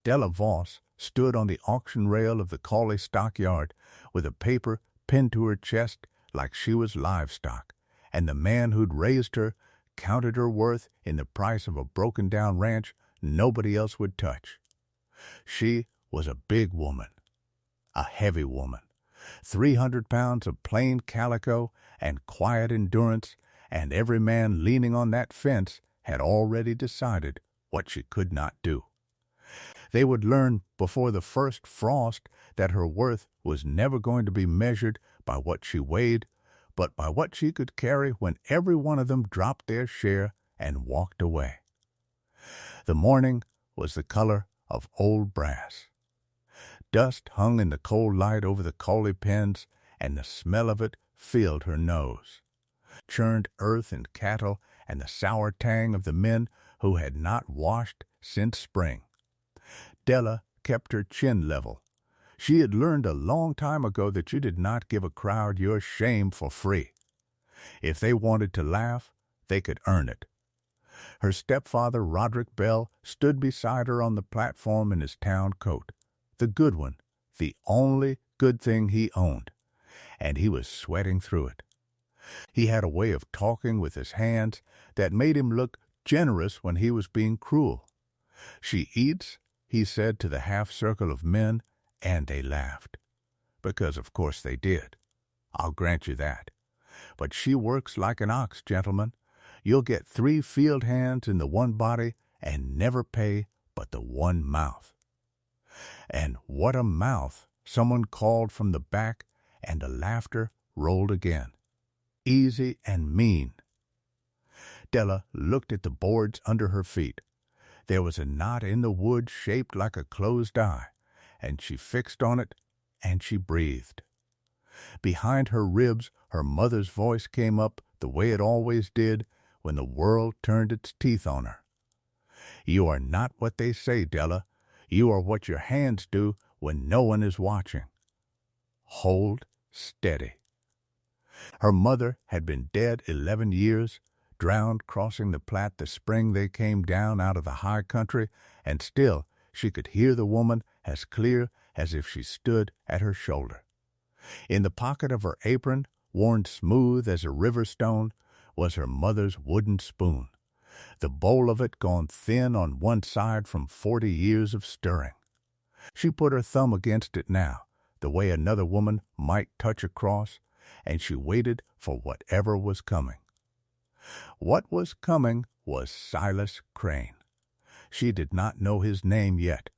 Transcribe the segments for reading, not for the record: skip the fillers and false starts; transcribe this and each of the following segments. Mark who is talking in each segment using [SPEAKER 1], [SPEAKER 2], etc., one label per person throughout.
[SPEAKER 1] Della Voss stood on the auction rail of the Cawley stockyard with a paper pinned to her chest like she was livestock, and the man who'd raised her counted her worth in the price of a broken-down ranch nobody else would touch. She was a big woman, a heavy woman, 300 pounds of plain calico and quiet endurance, and every man leaning on that fence had already decided what she could not do. They would learn before the first frost that her worth was never going to be measured by what she weighed, but by what she could carry when every one of them dropped their share and walked away. The morning was the color of old brass. Dust hung in the cold light over the Cawley pens, and the smell of it filled her nose. Churned earth and cattle and the sour tang of the men who had not washed since spring. Della kept her chin level. She had learned a long time ago that you did not give a crowd your shame for free. If they wanted to laugh, they could earn it. Her stepfather, Roderick Bell, stood beside her on the platform in his town coat, the good one, the only good thing he owned, and he was sweating through it. He had a way of talking with his hands that made him look generous when he was being cruel. "She eats," he said to the half-circle of men, and they laughed. Because of course they did. I'll grant you that. But she works like an ox, gentlemen. You'll get 3 field hands in the one body and never pay but the one mouth. And what a mouth! Someone called from the back, and the laughter rolled again. Easy and mean. Della looked at the boards under her feet. There was a knot in the wood shaped like a closed eye, and she fixed on it, and she breathed. Behind her ribs, her mother's voice came up the way it always did when the world turned its teeth on her. "You are not what they say, Della. You are what your hands do when no one is watching. Hold steady." Her mother had been dead 11 years, drowned crossing the Platte the spring they came down out of the high country, and still she could hear the woman as clear as if she stood at her shoulder. In the pocket of her apron, worn smooth as a river stone, was her mother's wooden spoon, the bowl of it gone thin on one side from 40 years of stirring. She put her thumb against it now, the way another woman might touch a cross, and she waited for whatever was coming. What was coming was Silas Crane. She did not know his name yet.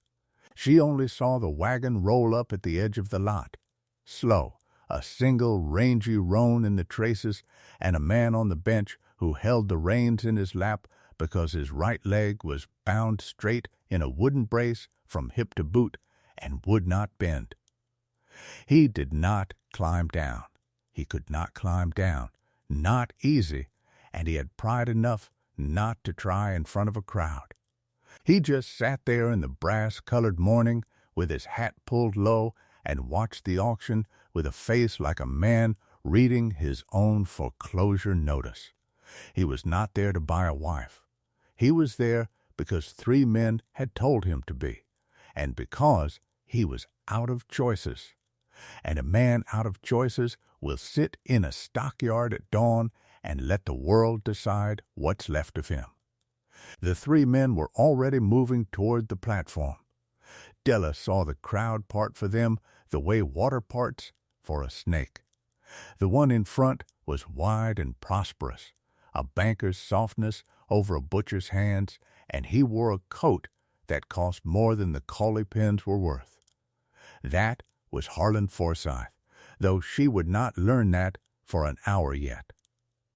[SPEAKER 1] She only saw the wagon roll up at the edge of the lot. Slow, a single rangy roan in the traces, and a man on the bench who held the reins in his lap because his right leg was bound straight in a wooden brace from hip to boot and would not bend. He did not climb down. He could not climb down. Not easy, and he had pride enough not to try in front of a crowd. He just sat there in the brass-colored morning with his hat pulled low and watched the auction with a face like a man reading his own foreclosure notice. He was not there to buy a wife. He was there because 3 men had told him to be, and because he was out of choices. And a man out of choices will sit in a stockyard at dawn and let the world decide what's left of him. The 3 men were already moving toward the platform. Della saw the crowd part for them the way water parts for a snake. The one in front was wide and prosperous, a banker's softness over a butcher's hands, and he wore a coat that cost more than the Cawley pens were worth. That was Harlan Forsythe, though she would not learn that for an hour yet.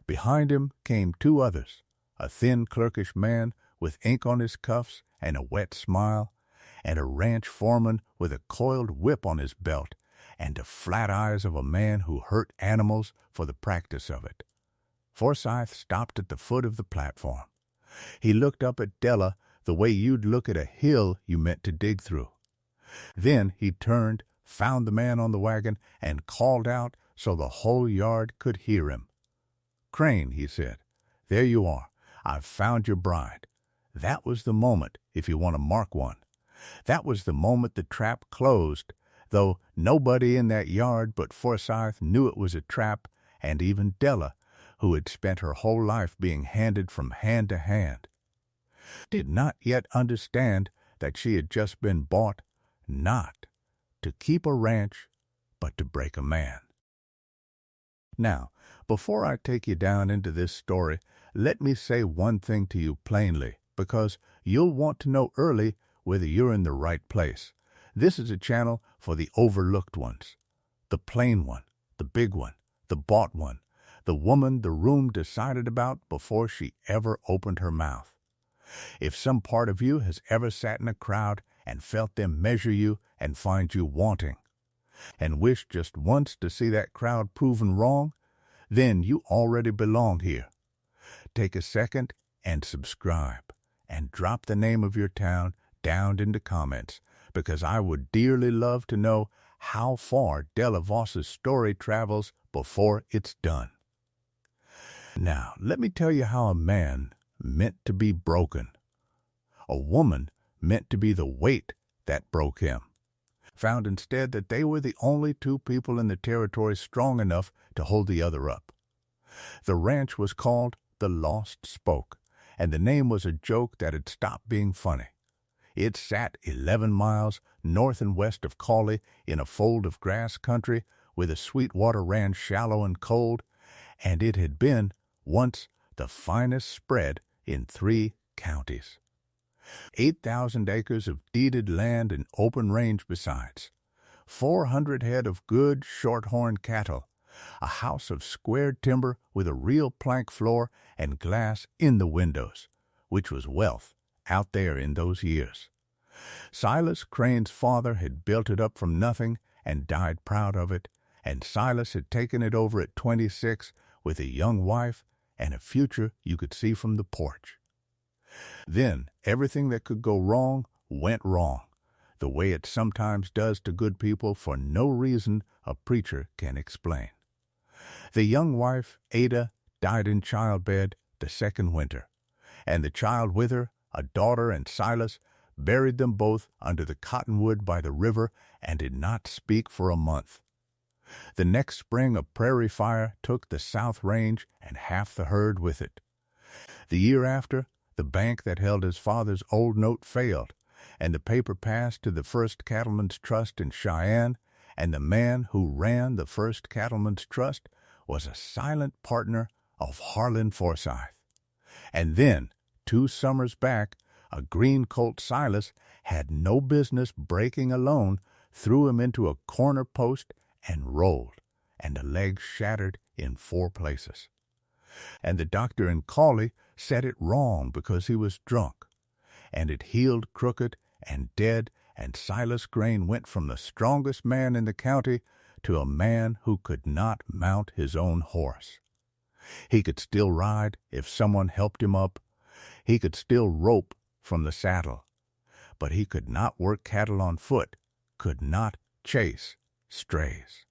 [SPEAKER 1] Behind him came 2 others, a thin clerkish man with ink on his cuffs and a wet smile, and a ranch foreman with a coiled whip on his belt and the flat eyes of a man who hurt animals for the practice of it. Forsythe stopped at the foot of the platform. He looked up at Della the way you'd look at a hill you meant to dig through. Then he turned, found the man on the wagon, and called out so the whole yard could hear him. "Crane," he said, "there you are. I've found your bride. That was the moment, if you want to mark one. That was the moment the trap closed, though nobody in that yard but Forsyth knew it was a trap, and even Della, who had spent her whole life being handed from hand to hand, did not yet understand that she had just been bought not to keep a ranch, but to break a man. Now, before I take you down into this story, let me say one thing to you plainly, because you'll want to know early whether you're in the right place. This is a channel for the overlooked ones, the plain one, the big one, the bought one, the woman the room decided about before she ever opened her mouth. If some part of you has ever sat in a crowd and felt them measure you and find you wanting, and wished just once to see that crowd proven wrong, then you already belong here. Take a second and subscribe, and drop the name of your town down in the comments, because I would dearly love to know how far Della Voss's story travels before it's done. Now, let me tell you how a man meant to be broken. A woman meant to be the weight that broke him. Found instead that they were the only two people in the territory strong enough to hold the other up. The ranch was called the Lost Spoke, and the name was a joke that had stopped being funny. It sat 11 miles north and west of Cawley in a fold of grass country where the Sweetwater ran shallow and cold, and it had been once the finest spread in 3 counties. 8,000 acres of deeded land and open range besides, 400 head of good shorthorn cattle, a house of squared timber with a real plank floor and glass in the windows, which was wealth out there in those years. Silas Crane's father had built it up from nothing and died proud of it, and Silas had taken it over at 26 with a young wife and a future you could see from the porch. Then everything that could go wrong went wrong, the way it sometimes does to good people for no reason a preacher can explain. The young wife, Ada, died in childbed the second winter, and the child with her, a daughter, and Silas buried them both under the cottonwood by the river and did not speak for a month. The next spring a prairie fire took the South Range and half the herd with it. The year after, the bank that held his father's old note failed, and the paper passed to the First Cattlemen's Trust in Cheyenne, and the man who ran the First Cattlemen's Trust was a silent partner of Harlan Forsyth. And then, 2 summers back, a green colt Silas had no business breaking alone, threw him into a corner post and rolled, and the leg shattered in 4 places. And the doctor in Cawley said it wrong because he was drunk, and it healed crooked and dead, and Silas Crane went from the strongest man in the county to a man who could not mount his own horse. He could still ride if someone helped him up. He could still rope from the saddle, but he could not work cattle on foot, could not chase strays,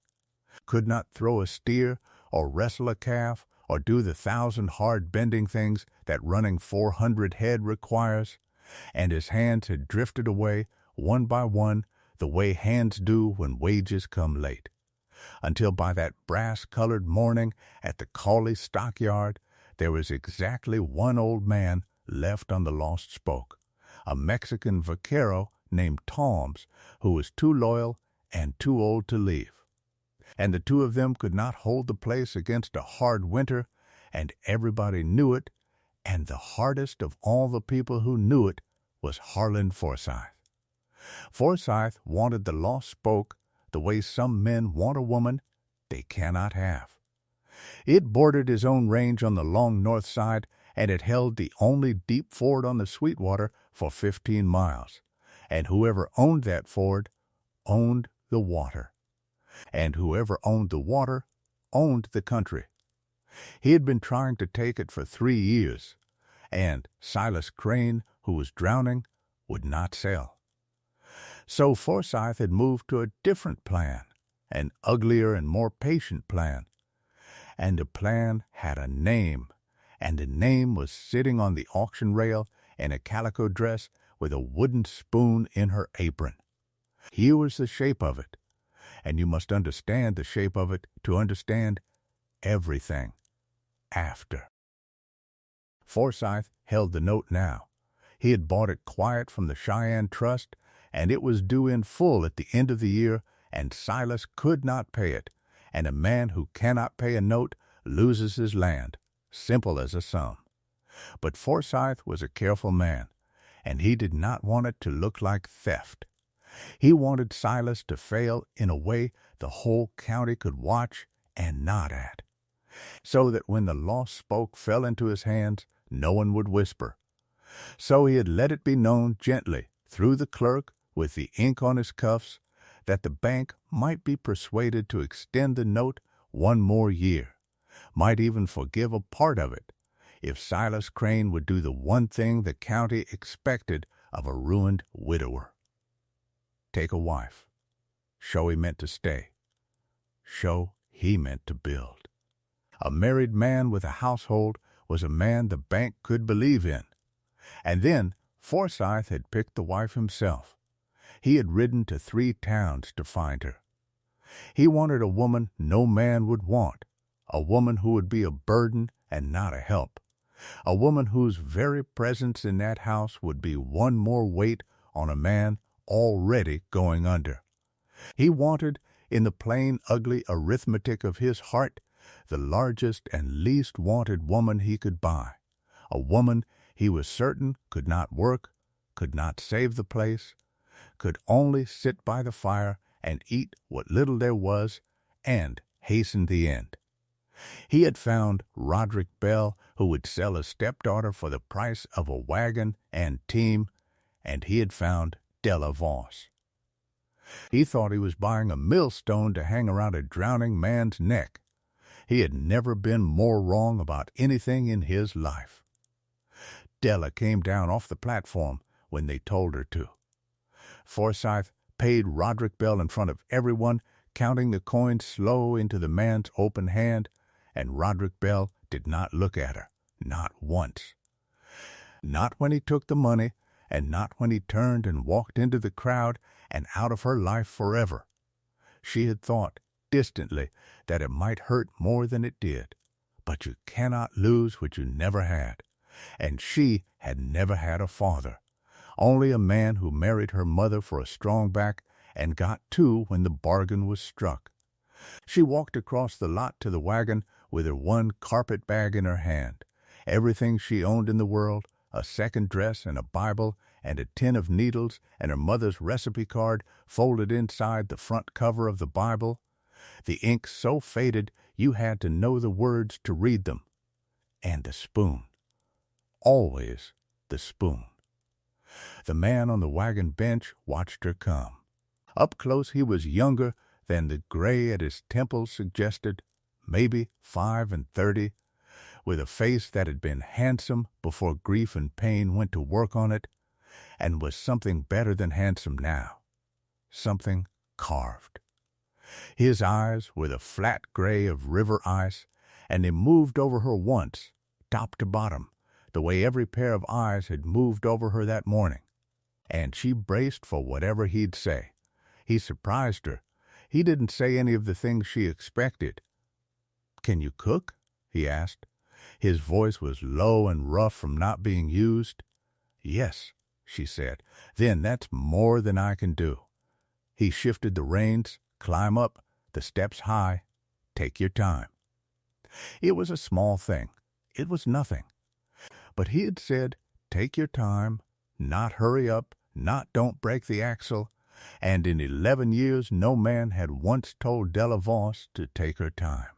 [SPEAKER 1] could not throw a steer or wrestle a calf or do the 1,000 hard bending things that running 400 head requires, and his hands had drifted away one by one the way hands do when wages come late, until by that brass-colored morning at the Cawley stockyard there was exactly one old man left on the Lost Spoke, a Mexican vaquero named Toms, who was too loyal and too old to leave. And the 2 of them could not hold the place against a hard winter, and everybody knew it, and the hardest of all the people who knew it was Harlan Forsyth. Forsyth wanted the Lost Spoke the way some men want a woman they cannot have. It bordered his own range on the long north side, and it held the only deep ford on the Sweetwater for 15 miles, and whoever owned that ford owned the water, and whoever owned the water owned the country. He had been trying to take it for 3 years, and Silas Crane, who was drowning, would not sell. So Forsyth had moved to a different plan, an uglier and more patient plan. And the plan had a name, and the name was sitting on the auction rail in a calico dress with a wooden spoon in her apron. Here was the shape of it, and you must understand the shape of it to understand everything after. Forsythe held the note now. He had bought it quiet from the Cheyenne Trust, and it was due in full at the end of the year, and Silas could not pay it, and a man who cannot pay a note loses his land, simple as a sum. But Forsythe was a careful man, and he did not want it to look like theft. He wanted Silas to fail in a way the whole county could watch and nod at, so that when the lost spoke fell into his hands, no one would whisper. So he had let it be known gently, through the clerk, with the ink on his cuffs, that the bank might be persuaded to extend the note one more year, might even forgive a part of it, if Silas Crane would do the one thing the county expected of a ruined widower. Take a wife. Show he meant to stay. Show he meant to build. A married man with a household was a man the bank could believe in. And then Forsythe had picked the wife himself. He had ridden to 3 towns to find her. He wanted a woman no man would want, a woman who would be a burden and not a help, a woman whose very presence in that house would be one more weight on a man already going under. He wanted, in the plain, ugly arithmetic of his heart, the largest and least wanted woman he could buy, a woman he was certain could not work, could not save the place, could only sit by the fire and eat what little there was, and hasten the end. He had found Roderick Bell, who would sell a stepdaughter for the price of a wagon and team, and he had found Della Voss. He thought he was buying a millstone to hang around a drowning man's neck. He had never been more wrong about anything in his life. Della came down off the platform when they told her to. Forsythe paid Roderick Bell in front of everyone, counting the coins slow into the man's open hand, and Roderick Bell did not look at her, not once. Not when he took the money, and not when he turned and walked into the crowd and out of her life forever. She had thought, distantly, that it might hurt more than it did, but you cannot lose what you never had, and she had never had a father, only a man who married her mother for a strong back and got 2 when the bargain was struck. She walked across the lot to the wagon with her one carpet bag in her hand, everything she owned in the world, a second dress and a Bible and a tin of needles and her mother's recipe card folded inside the front cover of the Bible, the ink so faded you had to know the words to read them, and the spoon. Always the spoon. The man on the wagon bench watched her come. Up close he was younger than the gray at his temples suggested, maybe 35, with a face that had been handsome before grief and pain went to work on it, and was something better than handsome now, something carved. His eyes were the flat gray of river ice, and they moved over her once, top to bottom, the way every pair of eyes had moved over her that morning. And she braced for whatever he'd say. He surprised her. He didn't say any of the things she expected. "Can you cook?" he asked. His voice was low and rough from not being used. "Yes," she said. "Then that's more than I can do." He shifted the reins. "Climb up, the steps high. Take your time." It was a small thing. It was nothing. But he had said, "Take your time, not hurry up, not don't break the axle," and in 11 years no man had once told Della Voss to take her time.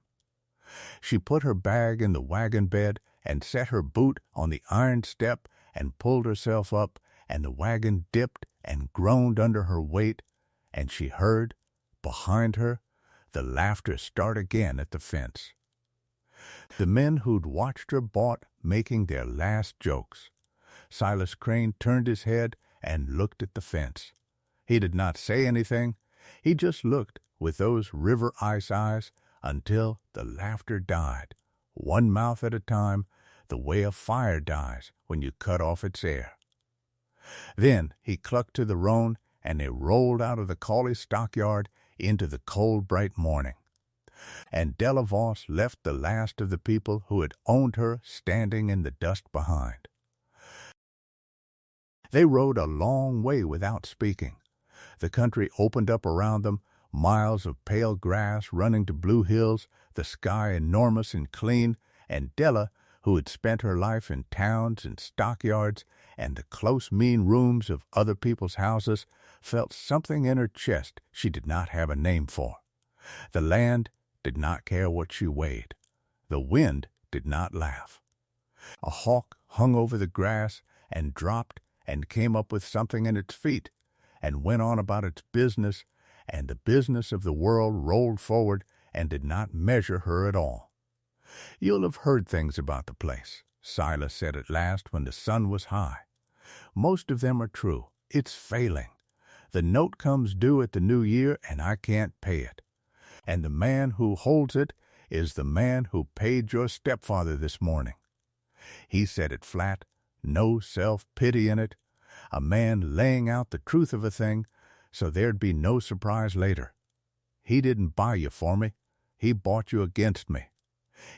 [SPEAKER 1] She put her bag in the wagon bed and set her boot on the iron step and pulled herself up, and the wagon dipped and groaned under her weight, and she heard, behind her, the laughter start again at the fence. The men who'd watched her bought making their last jokes. Silas Crane turned his head and looked at the fence. He did not say anything. He just looked with those river ice eyes until the laughter died, one mouth at a time, the way a fire dies when you cut off its air. Then he clucked to the roan, and they rolled out of the Cawley stockyard into the cold, bright morning. And Della Voss left the last of the people who had owned her standing in the dust behind. They rode a long way without speaking. The country opened up around them, miles of pale grass running to blue hills, the sky enormous and clean, and Della, who had spent her life in towns and stockyards and the close, mean rooms of other people's houses, felt something in her chest she did not have a name for. The land did not care what she weighed. The wind did not laugh. A hawk hung over the grass and dropped and came up with something in its feet and went on about its business, and the business of the world rolled forward and did not measure her at all. "You'll have heard things about the place," Silas said at last when the sun was high. "Most of them are true. It's failing. The note comes due at the new year, and I can't pay it. And the man who holds it is the man who paid your stepfather this morning." He said it flat, no self-pity in it, a man laying out the truth of a thing so there'd be no surprise later. "He didn't buy you for me. He bought you against me.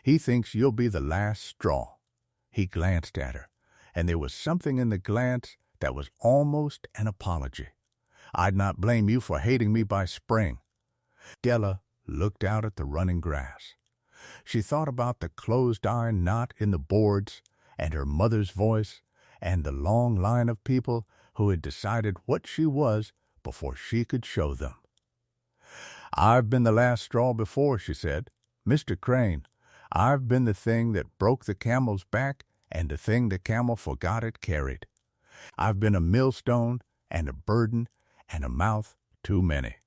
[SPEAKER 1] He thinks you'll be the last straw." He glanced at her, and there was something in the glance that was almost an apology. "I'd not blame you for hating me by spring." Della looked out at the running grass. She thought about the closed-eye knot in the boards, and her mother's voice, and the long line of people who had decided what she was before she could show them. "I've been the last straw before," she said. "Mr. Crane, I've been the thing that broke the camel's back and the thing the camel forgot it carried. I've been a millstone and a burden and a mouth too many."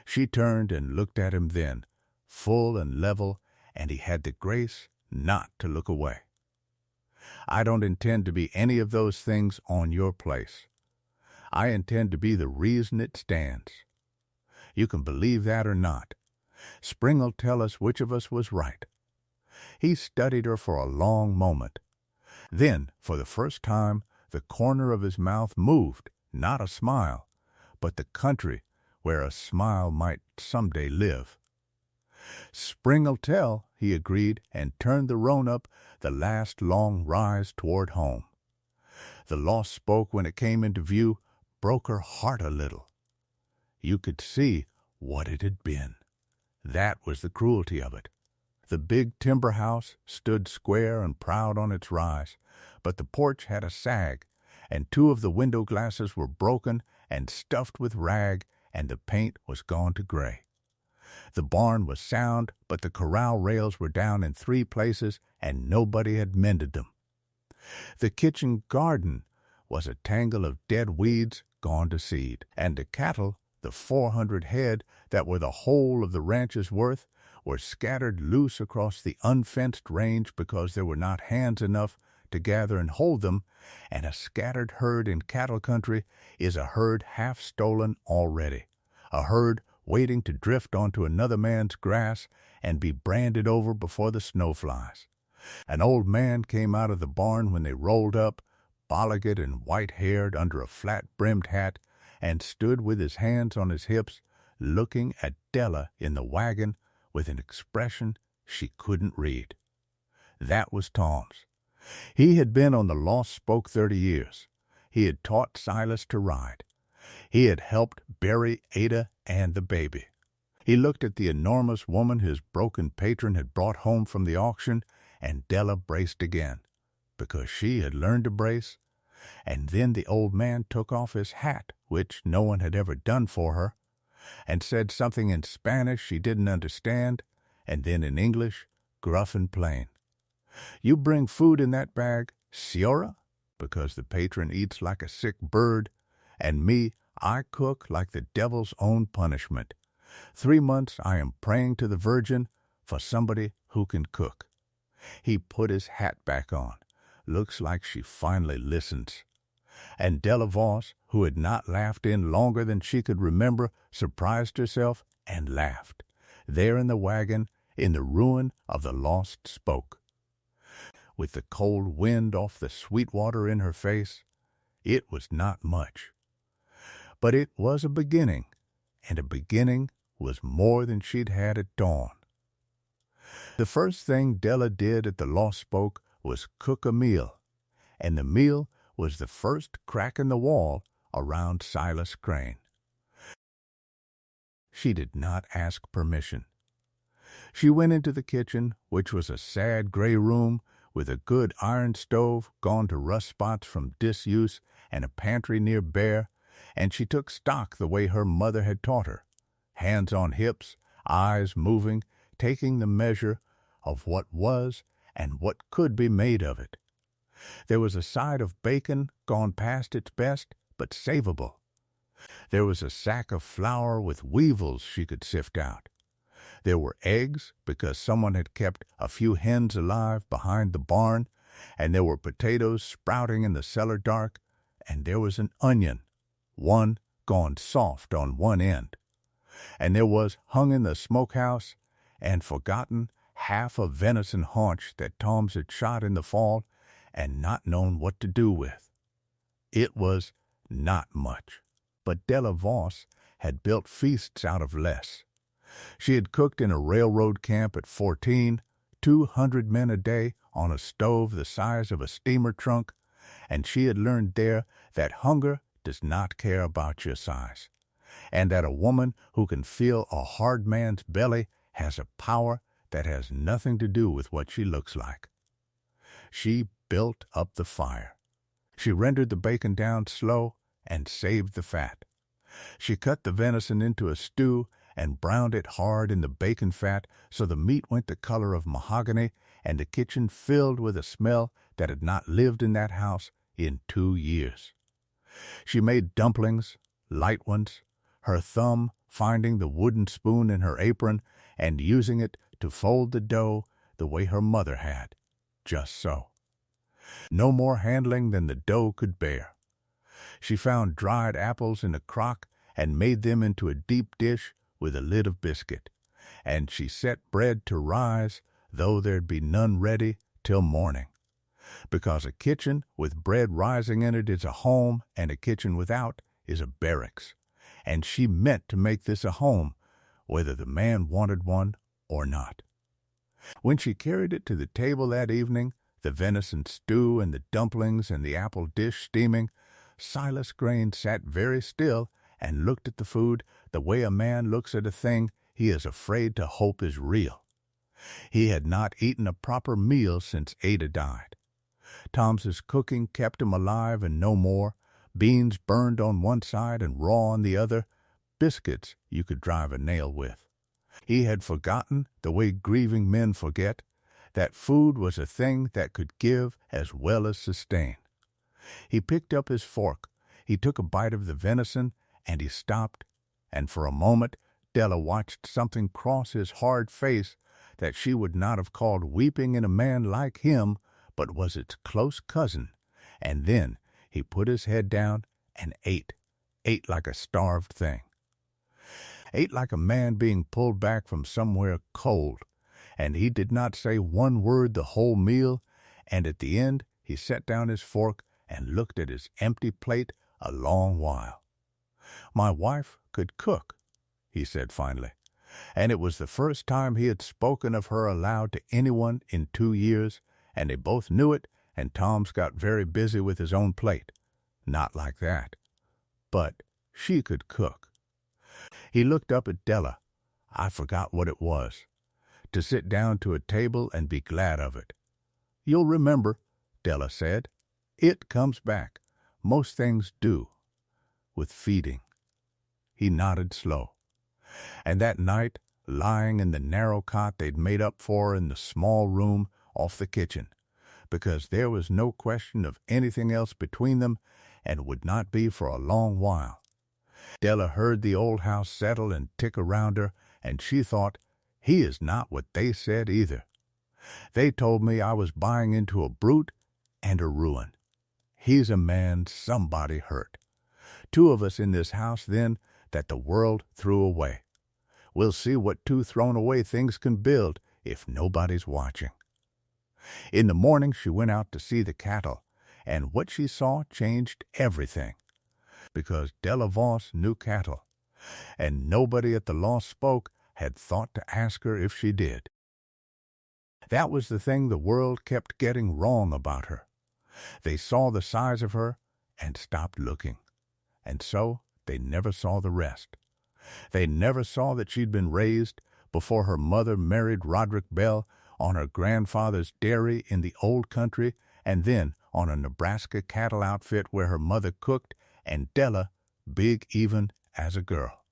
[SPEAKER 1] She turned and looked at him then, full and level, and he had the grace not to look away. "I don't intend to be any of those things on your place. I intend to be the reason it stands. You can believe that or not. Spring'll tell us which of us was right." He studied her for a long moment. Then, for the first time, the corner of his mouth moved, not a smile, but the country where a smile might someday live. "Spring'll tell," he agreed, and turned the roan up the last long rise toward home. The lost spoke when it came into view broke her heart a little. You could see what it had been. That was the cruelty of it. The big timber house stood square and proud on its rise, but the porch had a sag, and 2 of the window glasses were broken and stuffed with rag, and the paint was gone to gray. The barn was sound, but the corral rails were down in 3 places, and nobody had mended them. The kitchen garden was a tangle of dead weeds gone to seed, and the cattle, the 400 head that were the whole of the ranch's worth, were scattered loose across the unfenced range because there were not hands enough to gather and hold them, and a scattered herd in cattle country is a herd half stolen already, a herd waiting to drift onto another man's grass and be branded over before the snow flies. An old man came out of the barn when they rolled up, bolliget and white-haired under a flat-brimmed hat, and stood with his hands on his hips, looking at Della in the wagon with an expression she couldn't read. That was Tom's. He had been on the Lost Spoke 30 years. He had taught Silas to ride. He had helped bury Ada and the baby. He looked at the enormous woman his broken patron had brought home from the auction, and Della braced again, because she had learned to brace. And then the old man took off his hat, which no one had ever done for her, and said something in Spanish she didn't understand, and then in English, gruff and plain. "You bring food in that bag, Señora?" Because the patron eats like a sick bird, and me, I cook like the devil's own punishment. 3 months I am praying to the Virgin for somebody who can cook. He put his hat back on. Looks like she finally listens. And Della Voss, who had not laughed in longer than she could remember, surprised herself and laughed, there in the wagon, in the ruin of the Lost Spoke. With the cold wind off the Sweetwater in her face, It was not much. But it was a beginning, and a beginning was more than she'd had at dawn. The first thing Della did at the Lost Spoke was cook a meal, and the meal was the first crack in the wall around Silas Crane. She did not ask permission. She went into the kitchen, which was a sad gray room with a good iron stove gone to rust spots from disuse and a pantry near bare, and she took stock the way her mother had taught her, hands on hips, eyes moving, taking the measure of what was and what could be made of it. There was a side of bacon gone past its best, but savable. There was a sack of flour with weevils she could sift out. There were eggs, because someone had kept a few hens alive behind the barn, and there were potatoes sprouting in the cellar dark, and there was an onion, one gone soft on one end. And there was, hung in the smokehouse, and forgotten, half a venison haunch that Tom's had shot in the fall and not known what to do with. It was not much, but Della Voss had built feasts out of less. She had cooked in a railroad camp at 14, 200 men a day on a stove the size of a steamer trunk, and she had learned there that hunger does not care about your size, and that a woman who can feel a hard man's belly has a power that has nothing to do with what she looks like. She built up the fire. She rendered the bacon down slow and saved the fat. She cut the venison into a stew and browned it hard in the bacon fat so the meat went the color of mahogany and the kitchen filled with a smell that had not lived in that house in 2 years. She made dumplings, light ones, her thumb finding the wooden spoon in her apron and using it to fold the dough the way her mother had, just so. No more handling than the dough could bear. She found dried apples in a crock and made them into a deep dish with a lid of biscuit, and she set bread to rise, though there'd be none ready till morning, because a kitchen with bread rising in it is a home, and a kitchen without is a barracks, and she meant to make this a home, whether the man wanted one or not. When she carried it to the table that evening, the venison stew and the dumplings and the apple dish steaming, Silas Crane sat very still and looked at the food the way a man looks at a thing he is afraid to hope is real. He had not eaten a proper meal since Ada died. Tom's cooking kept him alive and no more, beans burned on one side and raw on the other, biscuits you could drive a nail with. He had forgotten, the way grieving men forget, that food was a thing that could give as well as sustain. He picked up his fork, he took a bite of the venison, and he stopped, and for a moment Della watched something cross his hard face that she would not have called weeping in a man like him, but was its close cousin, and then he put his head down and ate like a starved thing. Ate like a man being pulled back from somewhere cold, and he did not say one word the whole meal, and at the end he set down his fork and looked at his empty plate a long while. "My wife could cook," he said finally, and it was the first time he had spoken of her aloud to anyone in 2 years, and they both knew it, and Tom's got very busy with his own plate. Not like that. But she could cook. He looked up at Della. I forgot what it was. To sit down to a table and be glad of it. "You'll remember," Della said. "It comes back. Most things do. With feeding." He nodded slow. And that night, lying in the narrow cot they'd made up for in the small room off the kitchen, because there was no question of anything else between them, and would not be for a long while. Della heard the old house settle and tick around her, and she thought, he is not what they said either. They told me I was buying into a brute and a ruin. He's a man somebody hurt. 2 of us in this house, then, that the world threw away. We'll see what 2 thrown-away things can build if nobody's watching. In the morning she went out to see the cattle, and what she saw changed everything, because Della Voss knew cattle, and nobody at the Lost Spoke had thought to ask her if she did. That was the thing the world kept getting wrong about her. They saw the size of her and stopped looking, and so they never saw the rest. They never saw that she'd been raised before her mother married Roderick Bell on her grandfather's dairy in the old country, and then on a Nebraska cattle outfit where her mother cooked and Della, big even as a girl,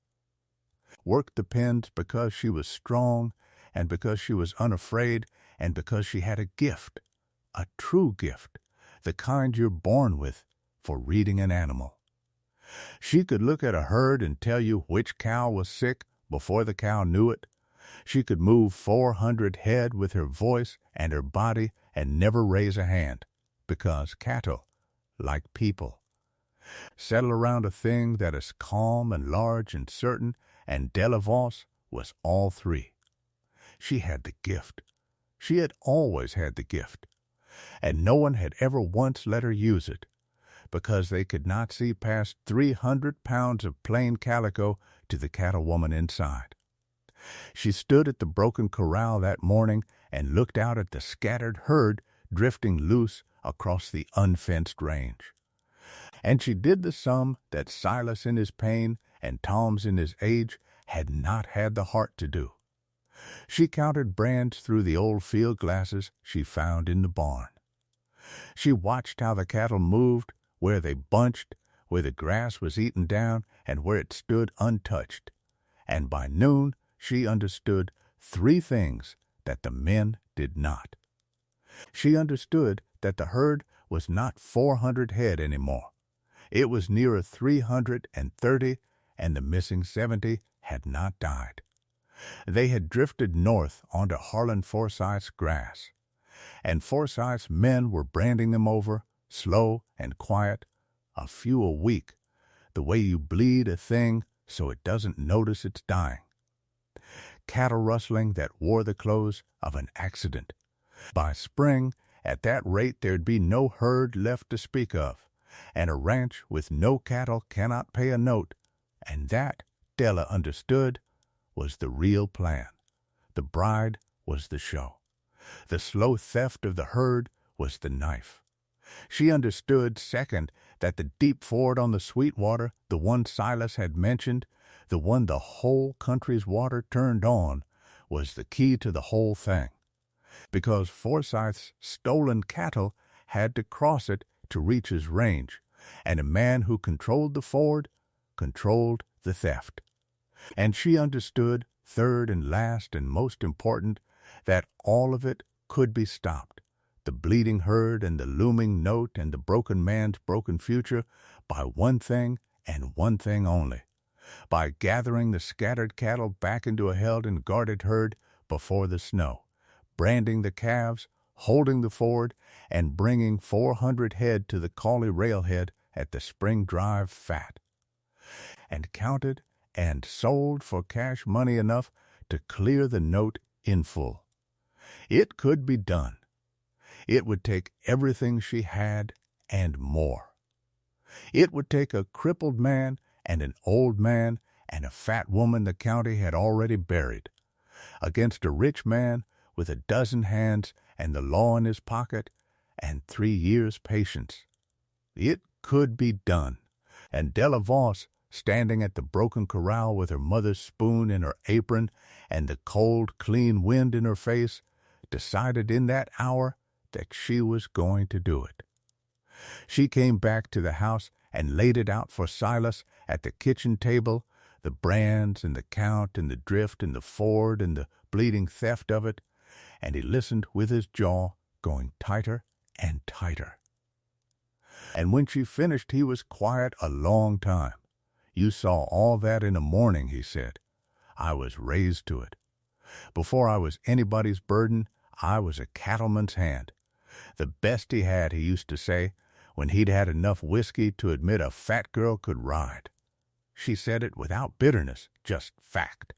[SPEAKER 1] worked the pens because she was strong and because she was unafraid and because she had a gift, a true gift, the kind you're born with, for reading an animal. She could look at a herd and tell you which cow was sick before the cow knew it. She could move 400 head with her voice and her body and never raise a hand, because cattle, like people, settle around a thing that is calm and large and certain, and Della Voss was all three. She had the gift. She had always had the gift, and no one had ever once let her use it, because they could not see past 300 pounds of plain calico to the cattle woman inside. She stood at the broken corral that morning and looked out at the scattered herd drifting loose across the unfenced range. And she did the sum that Silas in his pain and Tom's in his age had not had the heart to do. She counted brands through the old field glasses she found in the barn. She watched how the cattle moved, where they bunched, where the grass was eaten down, and where it stood untouched. And by noon she understood three things that the men did not. She understood that the herd was not 400 head anymore. It was nearer 330, and the missing 70 had not died. They had drifted north onto Harlan Forsythe's grass, and Forsythe's men were branding them over, slow and quiet, a few a week, the way you bleed a thing so it doesn't notice it's dying. Cattle rustling that wore the clothes of an accident. By spring, at that rate there'd be no herd left to speak of, and a ranch with no cattle cannot pay a note, and that, Della understood, was the real plan. The bride was the show. The slow theft of the herd was the knife. She understood, second, that the deep ford on the Sweetwater, the one Silas had mentioned, the one the whole country's water turned on, was the key to the whole thing, because Forsythe's stolen cattle had to cross it to reach his range, and a man who controlled the ford controlled the theft. And she understood, third and last and most important, that all of it could be stopped, the bleeding herd and the looming note and the broken man's broken future, by one thing and one thing only, by gathering the scattered cattle back into a held and guarded herd before the snow, branding the calves, holding the ford, and bringing 400 head to the Cauley railhead at the Spring Drive fat, and counted and sold for cash money enough to clear the note in full. It could be done. It would take everything she had and more. It would take a crippled man and an old man and a fat woman the county had already buried, against a rich man with a dozen hands and the law in his pocket and 3 years' patience. It could be done, and Della Voss, standing at the broken corral with her mother's spoon in her apron and the cold, clean wind in her face, decided in that hour that she was going to do it. She came back to the house and laid it out for Silas at the kitchen table, the brands and the count and the drift and the ford and the bleeding theft of it, and he listened with his jaw going tighter and tighter. And when she finished, he was quiet a long time. "You saw all that in the morning," he said. "I was raised to it. Before I was anybody's burden, I was a cattleman's hand. The best he had, he used to say, when he'd had enough whiskey to admit a fat girl could ride." She said it without bitterness, just fact.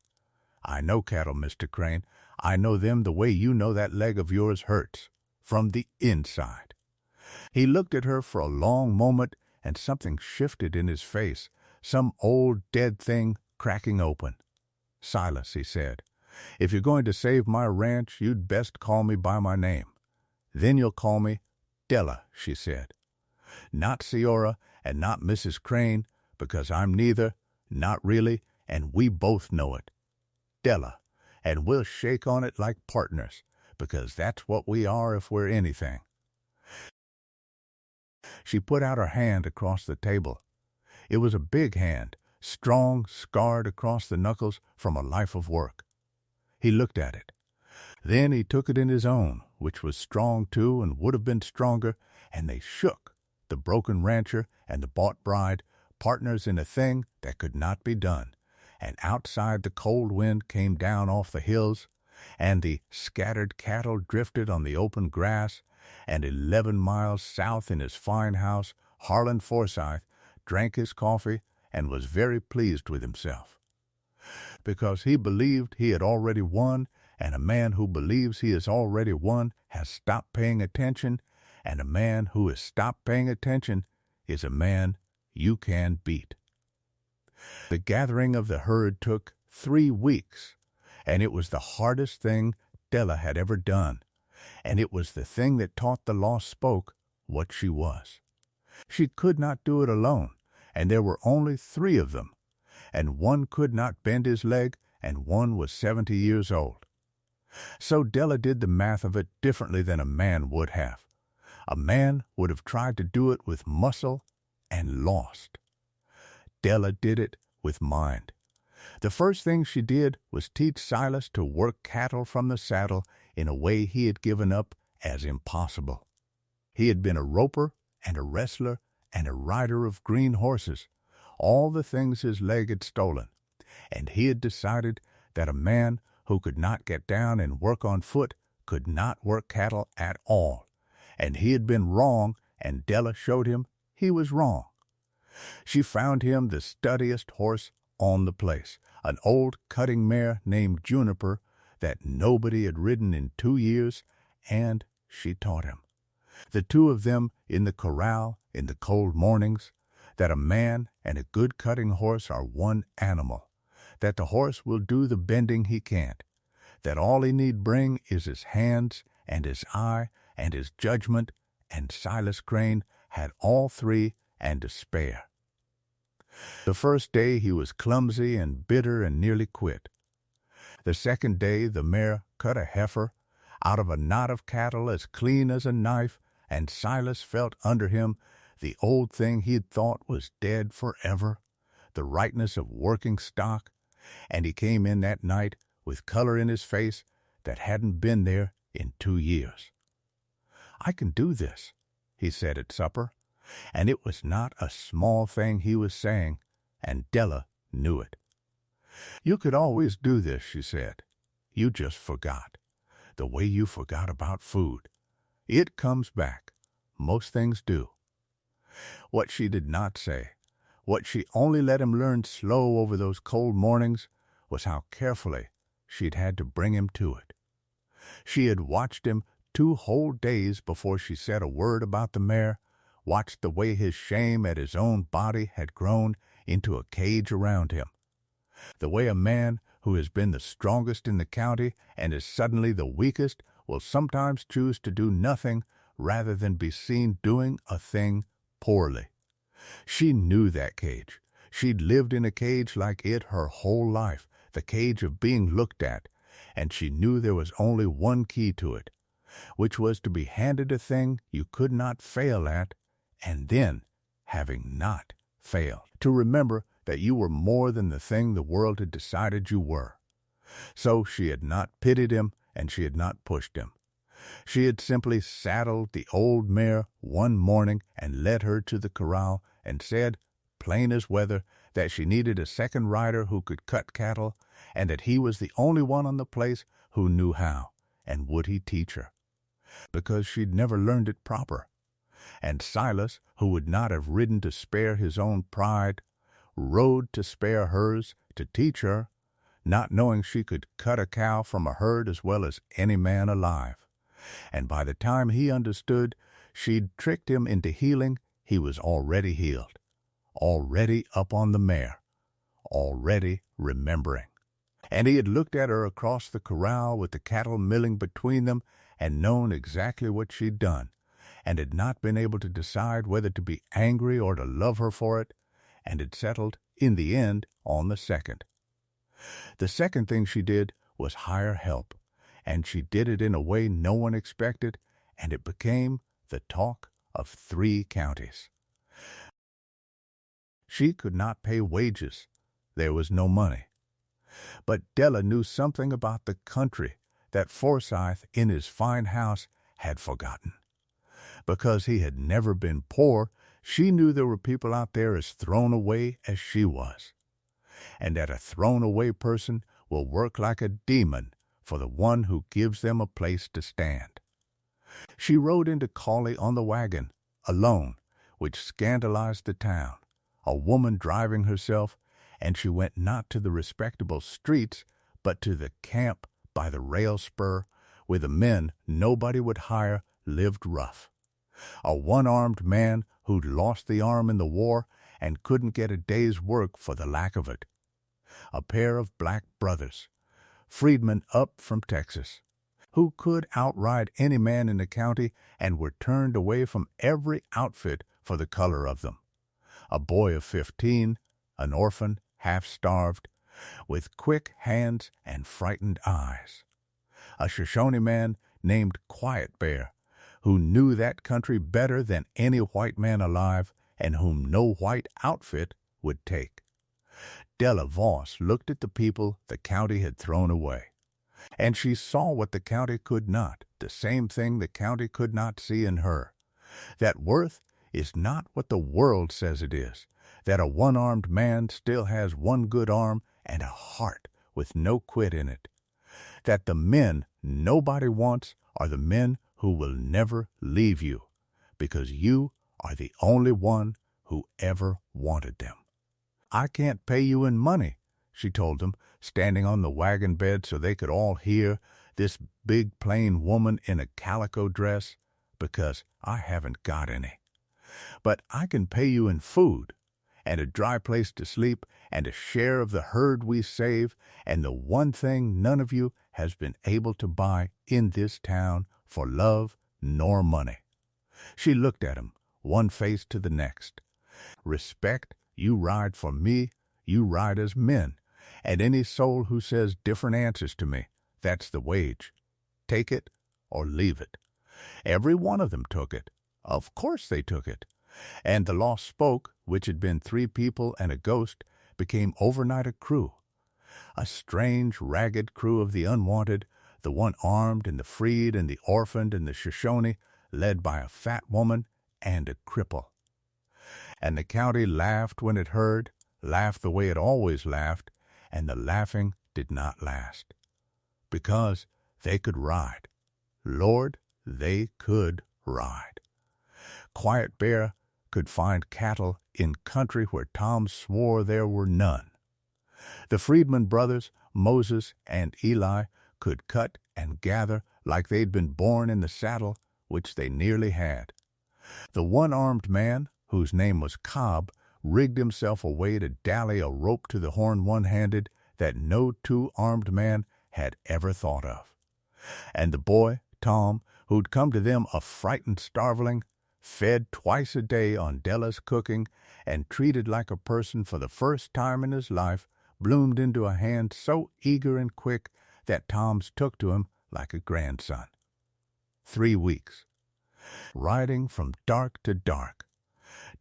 [SPEAKER 1] "I know cattle, Mr. Crane. I know them the way you know that leg of yours hurts, from the inside. He looked at her for a long moment, and something shifted in his face, some old dead thing cracking open. "Silas," he said, "if you're going to save my ranch, you'd best call me by my name." "Then you'll call me Della," she said. "Not Seora and not Mrs. Crane, because I'm neither, not really, and we both know it. Della, and we'll shake on it like partners, because that's what we are if we're anything." She put out her hand across the table. It was a big hand, strong, scarred across the knuckles from a life of work. He looked at it. Then he took it in his own, which was strong too and would have been stronger, and they shook, the broken rancher and the bought bride, partners in a thing that could not be done. And outside the cold wind came down off the hills, and the scattered cattle drifted on the open grass, and 11 miles south in his fine house, Harlan Forsythe drank his coffee and was very pleased with himself. Because he believed he had already won, and a man who believes he has already won has stopped paying attention, and a man who has stopped paying attention is a man you can beat. The gathering of the herd took 3 weeks, and it was the hardest thing Della had ever done, and it was the thing that taught the lost spoke what she was. She could not do it alone, and there were only 3 of them, and one could not bend his leg, and one was 70 years old. So Della did the math of it differently than a man would have. A man would have tried to do it with muscle and lost. Della did it with mind. The first thing she did was teach Silas to work cattle from the saddle in a way he had given up as impossible. He had been a roper and a wrestler and a rider of green horses, all the things his leg had stolen, and he had decided that a man who could not get down and work on foot could not work cattle at all, and he had been wrong, and Della showed him he was wrong. She found him the steadiest horse on the place, an old cutting mare named Juniper that nobody had ridden in 2 years, and she taught him. The 2 of them in the corral in the cold mornings, that a man and a good cutting horse are one animal, that the horse will do the bending he can't, that all he need bring is his hands and his eye and his judgment, and Silas Crane had all 3 and to spare. The first day he was clumsy and bitter and nearly quit. The second day the mare cut a heifer out of a knot of cattle as clean as a knife, and Silas felt under him the old thing he'd thought was dead forever, the rightness of working stock, and he came in that night with color in his face that hadn't been there in 2 years. "I can do this," he said at supper, and it was not a small thing he was saying, and Della knew it. "You could always do this," she said. "You just forgot. The way you forgot about food. It comes back. Most things do." What she did not say, what she only let him learn slow over those cold mornings, was how carefully she'd had to bring him to it. She had watched him 2 whole days before she said a word about the mare, watched the way his shame at his own body had grown into a cage around him, the way a man who has been the strongest in the county and is suddenly the weakest will sometimes choose to do nothing rather than be seen doing a thing poorly. She knew that cage. She'd lived in a cage like it her whole life, the cage of being looked at, and she knew there was only one key to it, which was to be handed a thing you could not fail at, and then, having not failed, to remember that you were more than the thing the world had decided you were. So she had not pitied him, and she had not pushed him. She had simply saddled the old mare one morning and led her to the corral and said, plain as weather, that she needed a second rider who could cut cattle, and that he was the only one on the place who knew how, and would he teach her? Because she'd never learned it proper. And Silas, who would not have ridden to spare his own pride, rode to spare hers, to teach her, not knowing she could cut a cow from a herd as well as any man alive. And by the time he understood, she'd tricked him into healing, he was already healed, already up on the mare, already remembering. And he had looked at her across the corral with the cattle milling between them and known exactly what she'd done, and had not been able to decide whether to be angry or to love her for it, and had settled, in the end, on the second. The second thing she did was hire help, and she did it in a way no one expected, and it became the talk of 3 counties. She could not pay wages. There was no money. But Della knew something about the country that Forsyth, in his fine house, had forgotten. Because he had never been poor, she knew there were people out there as thrown away as she was, and that a thrown-away person will work like a demon for the one who gives them a place to stand. She rode into Cawley on the wagon, alone, which scandalized the town, a woman driving herself, and she went not to the respectable streets, but to the camp by the rail spur, where the men nobody would hire lived rough. A one-armed man who'd lost the arm in the war and couldn't get a day's work for the lack of it. A pair of black brothers, freedmen up from Texas, who could outride any man in the county and were turned away from every outfit for the color of them. A boy of 15, an orphan, half-starved, with quick hands and frightened eyes. A Shoshone man named Quiet Bear, who knew that country better than any white man alive and whom no white outfit would take. Della Voss looked at the people the county had thrown away, and she saw what the county could not, the same thing the county could not see in her, that worth is not what the world says it is, that a one-armed man still has one good arm and a heart with no quit in it, that the men nobody wants are the men who will never leave you, because you are the only one who ever wanted them. I can't pay you in money, she told them, standing on the wagon bed so they could all hear, this big plain woman in a calico dress, because I haven't got any. But I can pay you in food, and a dry place to sleep, and a share of the herd we save, and the one thing none of you has been able to buy in this town for love nor money. She looked at him, one face to the next. Respect, you ride for me, you ride as men, and any soul who says different answers to me, that's the wage. Take it or leave it. Every one of them took it. Of course they took it. And the Lost Spoke, which had been 3 people and a ghost, became overnight a crew. A strange, ragged crew of the unwanted, the one armed and the freed and the orphaned and the Shoshone, led by a fat woman and a cripple. And the county laughed when it heard, laughed the way it always laughed, and the laughing did not last. Because they could ride. Lord, they could ride. Quiet Bear could find cattle in country where Tom swore there were none. The Freedman brothers, Moses and Eli, could cut and gather like they'd been born in the saddle, which they nearly had. The one-armed man, whose name was Cobb, rigged himself a way to dally a rope to the horn one-handed that no two-armed man had ever thought of. And the boy, Tom, who'd come to them a frightened starveling, fed twice a day on Della's cooking, and treated like a person for the first time in his life, bloomed into a hand so eager and quick that Tom's took to him like a grandson. 3 weeks. Riding from dark to dark.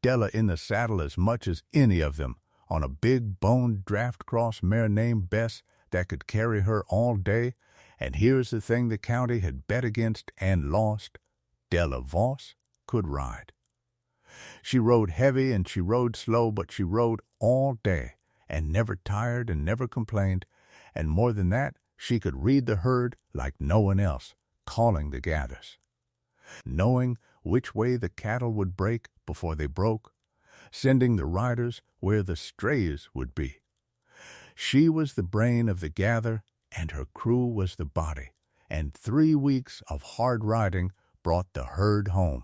[SPEAKER 1] Della in the saddle as much as any of them, on a big boned draft-cross mare named Bess that could carry her all day, and here's the thing the county had bet against and lost, Della Voss could ride. She rode heavy and she rode slow, but she rode all day, and never tired and never complained, and more than that, she could read the herd like no one else, calling the gathers. Knowing which way the cattle would break before they broke, sending the riders where the strays would be. She was the brain of the gather, and her crew was the body, and 3 weeks of hard riding brought the herd home.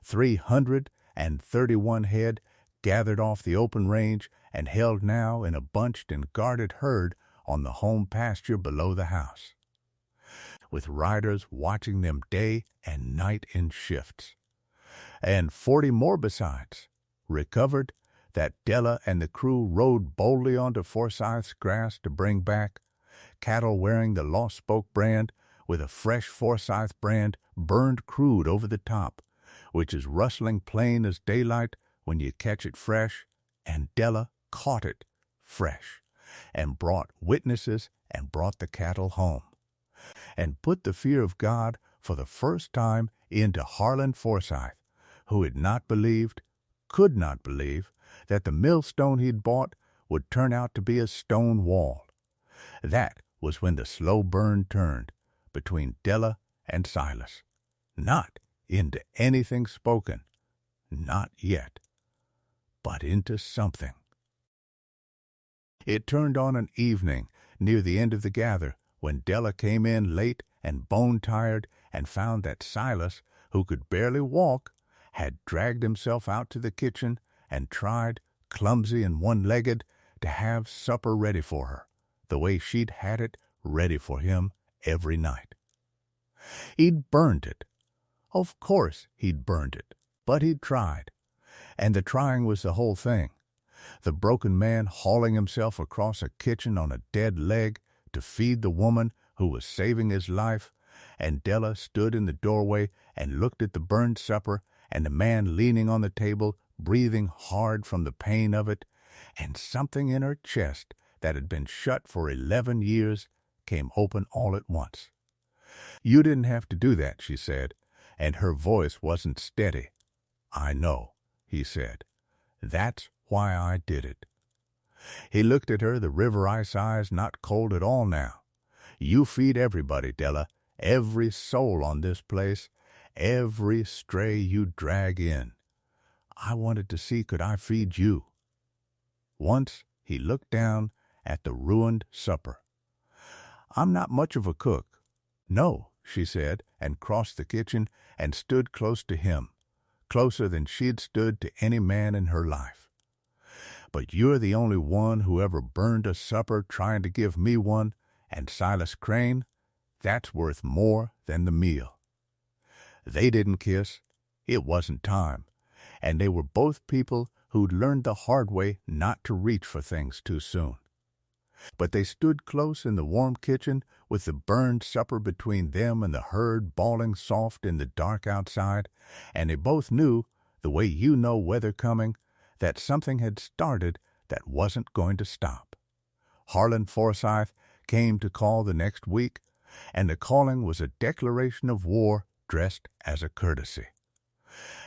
[SPEAKER 1] 331 head gathered off the open range and held now in a bunched and guarded herd on the home pasture below the house, with riders watching them day and night in shifts. And 40 more besides, recovered, that Della and the crew rode boldly onto Forsyth's grass to bring back, cattle wearing the Lost Spoke brand with a fresh Forsyth brand burned crude over the top, which is rustling plain as daylight when you catch it fresh, and Della caught it fresh, and brought witnesses and brought the cattle home, and put the fear of God for the first time into Harlan Forsyth, who had not believed, could not believe, that the millstone he'd bought would turn out to be a stone wall. That was when the slow burn turned between Della and Silas, not into anything spoken, not yet, but into something. It turned on an evening near the end of the gather when Della came in late and bone-tired and found that Silas, who could barely walk, had dragged himself out to the kitchen and tried, clumsy and one-legged, to have supper ready for her, the way she'd had it ready for him every night. He'd burned it. Of course he'd burned it, but he'd tried. And the trying was the whole thing. The broken man hauling himself across a kitchen on a dead leg to feed the woman who was saving his life, and Della stood in the doorway and looked at the burned supper, and the man leaning on the table, breathing hard from the pain of it, and something in her chest that had been shut for 11 years came open all at once. "You didn't have to do that," she said, and her voice wasn't steady. "I know," he said. "That's why I did it." He looked at her, the river ice eyes not cold at all now. "You feed everybody, Della, every soul on this place, every stray you drag in. I wanted to see could I feed you." Once he looked down at the ruined supper. "I'm not much of a cook." "No," she said, and crossed the kitchen and stood close to him, closer than she'd stood to any man in her life. "But you're the only one who ever burned a supper trying to give me one, and Silas Crane, that's worth more than the meal." They didn't kiss. It wasn't time. And they were both people who'd learned the hard way not to reach for things too soon. But they stood close in the warm kitchen with the burned supper between them and the herd bawling soft in the dark outside, and they both knew, the way you know weather coming, that something had started that wasn't going to stop. Harlan Forsyth came to call the next week, and the calling was a declaration of war dressed as a courtesy.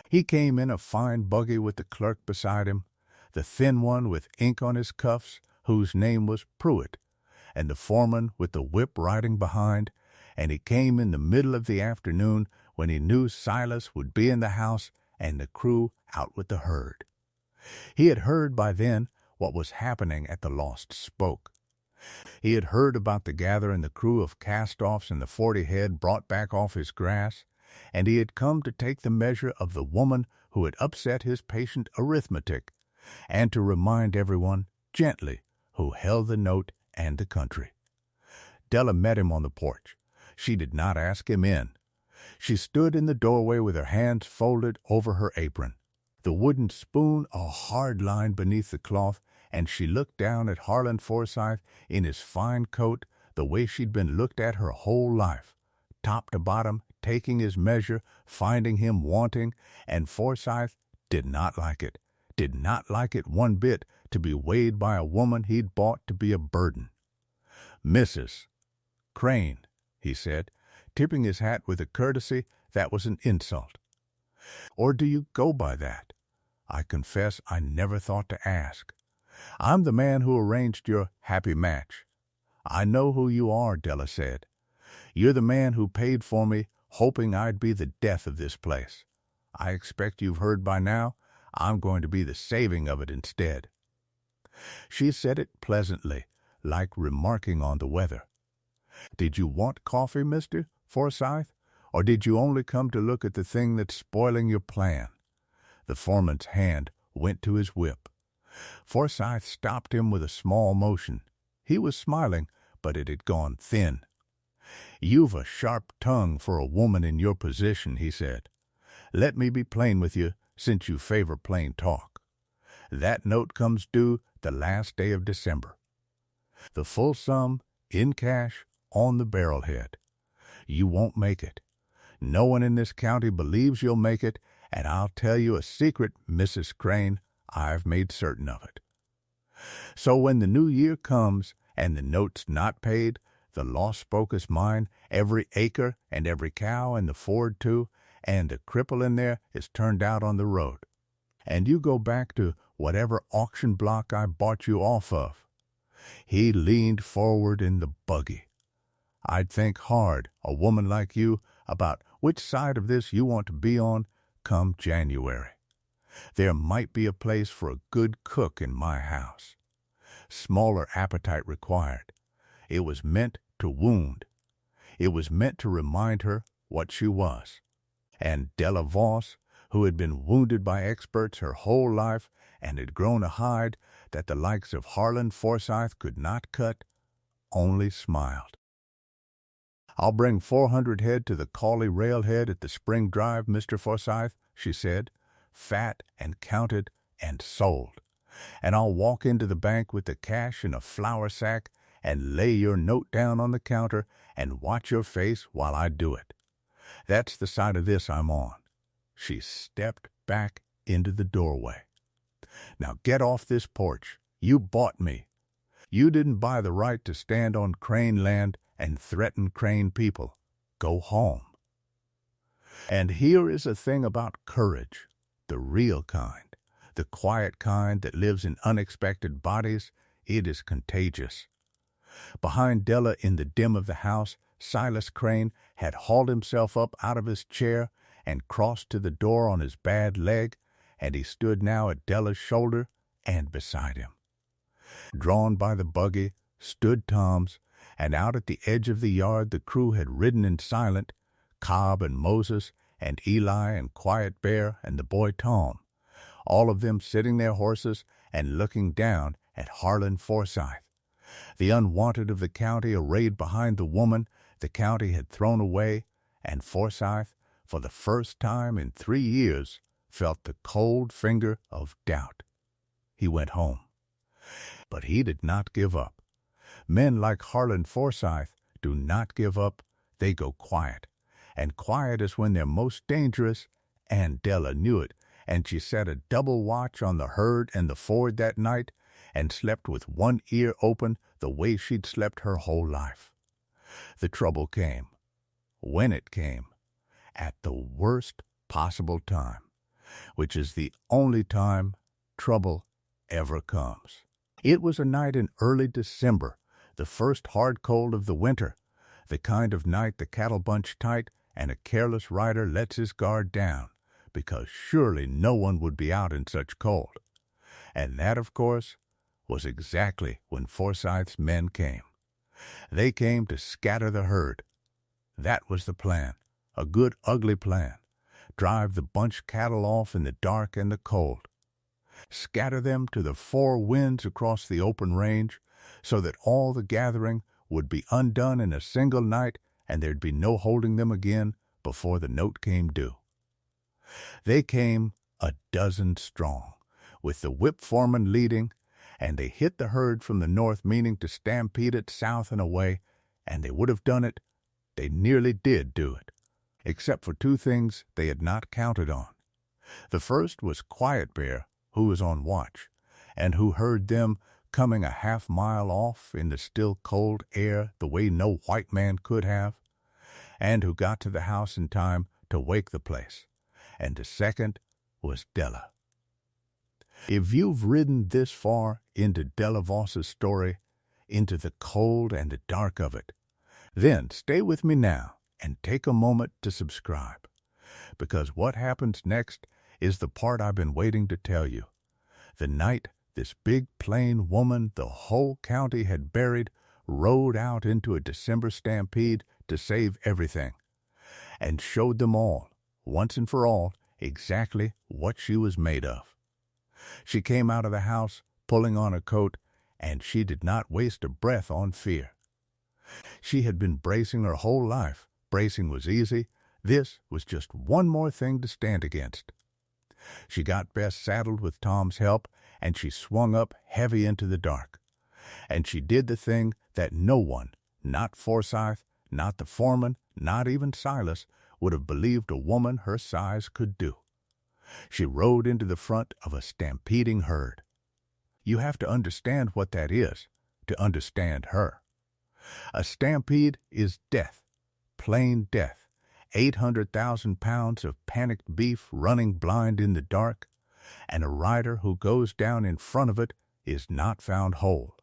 [SPEAKER 1] He came in a fine buggy with the clerk beside him, the thin one with ink on his cuffs, whose name was Pruitt, and the foreman with the whip riding behind, and he came in the middle of the afternoon when he knew Silas would be in the house and the crew out with the herd. He had heard by then what was happening at the Lost Spoke. He had heard about the gather and the crew of cast-offs and the 40 head brought back off his grass, and he had come to take the measure of the woman who had upset his patient arithmetic, and to remind everyone, gently, who held the note and the country. Della met him on the porch. She did not ask him in. She stood in the doorway with her hands folded over her apron, the wooden spoon a hard line beneath the cloth, and she looked down at Harlan Forsyth in his fine coat the way she'd been looked at her whole life, top to bottom, taking his measure, finding him wanting, and Forsyth did not like it one bit, to be weighed by a woman he'd bought to be a burden. "Mrs. Crane," he said, tipping his hat with a courtesy that was an insult. "Or do you go by that? I confess I never thought to ask. I'm the man who arranged your happy match." "I know who you are," Della said. "You're the man who paid for me, hoping I'd be the death of this place. I expect you've heard by now I'm going to be the saving of it instead." She said it pleasantly, like remarking on the weather. "Did you want coffee, Mr. Forsyth, Or did you only come to look at the thing that's spoiling your plan?" The foreman's hand went to his whip. Forsythe stopped him with a small motion. He was smiling, but it had gone thin. "You've a sharp tongue for a woman in your position," he said. "Let me be plain with you, since you favor plain talk. That note comes due the last day of December. The full sum, in cash, on the barrelhead. You won't make it. No one in this county believes you'll make it, and I'll tell you a secret, Mrs. Crane, I've made certain of it. So when the new year comes and the note's not paid, the lost spoke is mine, every acre and every cow and the Ford too, and the cripple in there is turned out on the road. And you go back to whatever auction block I bought you off of." He leaned forward in the buggy. "I'd think hard, a woman like you, about which side of this you want to be on come January. There might be a place for a good cook in my house. Smaller appetite required. It was meant to wound. It was meant to remind her what she was. And Della Voss, who had been wounded by experts her whole life and had grown a hide that the likes of Harlan Forsythe could not cut, only smiled. "I'll bring 400 head to the Cawley railhead at the Spring Drive, Mr. Forsythe," she said, "fat and counted and sold. And I'll walk into the bank with the cash in a flour sack and lay your note down on the counter and watch your face while I do it. That's the side of this I'm on." She stepped back into the doorway. "Now get off this porch. You bought me. You didn't buy the right to stand on Crane land and threaten Crane people. Go home." And here is a thing about courage, the real kind, the quiet kind that lives in unexpected bodies. It is contagious. Behind Della in the dim of the house, Silas Crane had hauled himself up out of his chair and crossed to the door on his bad leg, and he stood now at Della's shoulder and beside him. Drawn by the buggy stood Tom's, and out at the edge of the yard the crew had ridden in silent, Cobb and Moses and Eli and Quiet Bear and the boy Tom, all of them sitting their horses and looking down at Harlan Forsythe, the unwanted of the county arrayed behind the woman the county had thrown away, and Forsythe, for the first time in 3 years, felt the cold finger of doubt. He went home. But he did not give up. Men like Harlan Forsythe do not give up, they go quiet. And quiet is when they're most dangerous, and Della knew it, and she set a double watch on the herd and the Ford that night, and slept with one ear open the way she'd slept her whole life. The trouble came. When it came. At the worst possible time, which is the only time trouble ever comes. It was a night in early December, the first hard cold of the winter, the kind of night the cattle bunch tight and a careless rider lets his guard down, because surely no one would be out in such cold. And that, of course, was exactly when Forsythe's men came. They came to scatter the herd. That was the plan, a good ugly plan. Drive the bunch cattle off in the dark and the cold. Scatter them to the four winds across the open range, so that all the gathering would be undone in a single night, and there'd be no holding them again before the note came due. They came a dozen strong, with the whip foreman leading, and they hit the herd from the north, meaning to stampede it south and away, and they would have done it. They nearly did do it, except for two things they had not counted on. The first was Quiet Bear, who was on watch, and who heard them coming a half-mile off in the still cold air the way no white man could have, and who got to the house in time to wake the place. And the second was Della. If you've ridden this far into Della Voss's story, into the cold and the dark of it, then stay with me now and take a moment to subscribe, because what happens next is the part I've been waiting to tell you. The night this big plain woman the whole county had buried rode out into a December stampede to save everything. and showed them all, once and for all, exactly what she was made of. She came out of the house, pulling on a coat, and she did not waste a breath on fear. She had been bracing her whole life. Bracing was easy. This was just one more thing to stand against. She got Bess saddled with Tom's help, and she swung up heavy into the dark. And she did the thing that no one, not Forsythe, not the foreman, not even Silas, would have believed a woman her size could do. She rode into the front of a stampeding herd. You have to understand what that is to understand her. A stampede is death, plain death. 800,000 pounds of panicked beef running blind in the dark, and a rider who goes down in front of it is not found whole.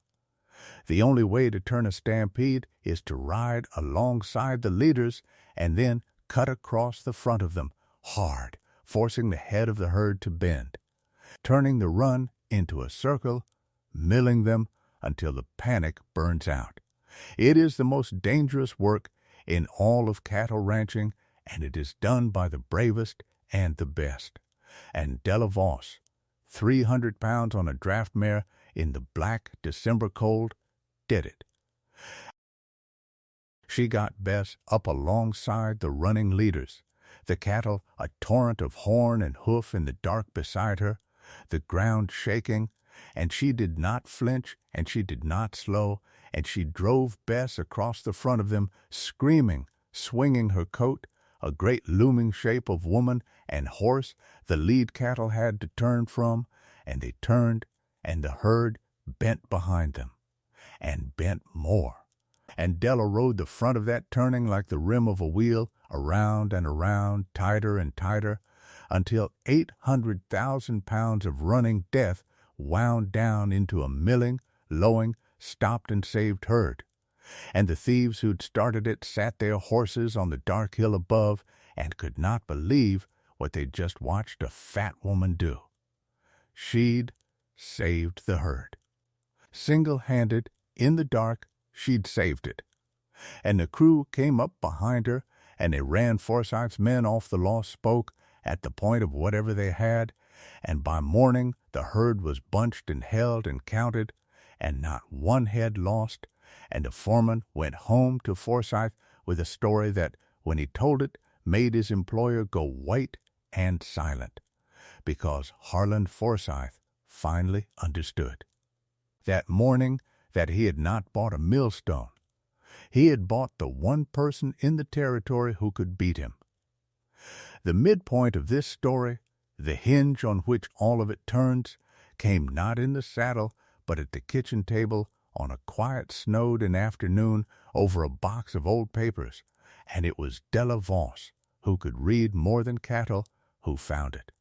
[SPEAKER 1] The only way to turn a stampede is to ride alongside the leaders and then cut across the front of them, hard, forcing the head of the herd to bend, turning the run into a circle, milling them until the panic burns out. It is the most dangerous work in all of cattle ranching, and it is done by the bravest and the best. And Della Voss, 300 pounds on a draft mare in the black December cold, did it. She got Bess up alongside the running leaders, the cattle a torrent of horn and hoof in the dark beside her, the ground shaking, and she did not flinch and she did not slow, and she drove Bess across the front of them, screaming, swinging her coat, a great looming shape of woman and horse the lead cattle had to turn from, and they turned, and the herd bent behind them, and bent more. And Della rode the front of that turning like the rim of a wheel, around and around, tighter and tighter, until 800,000 pounds of running death wound down into a milling, lowing, stopped and saved herd. And the thieves who'd started it sat their horses on the dark hill above and could not believe what they'd just watched a fat woman do. She'd saved the herd. Single-handed, in the dark, she'd saved it. And the crew came up behind her, and they ran Forsythe's men off the Lost Spoke at the point of whatever they had, and by morning the herd was bunched and held and counted, and not one head lost, and the foreman went home to Forsythe with a story that, when he told it, made his employer go white and silent, because Harlan Forsythe finally understood. That morning that he had not bought a millstone. He had bought the one person in the territory who could beat him. The midpoint of this story, the hinge on which all of it turns, came not in the saddle, but at the kitchen table on a quiet Snowdon afternoon over a box of old papers, and it was Della Voss, who could read more than cattle, who found it.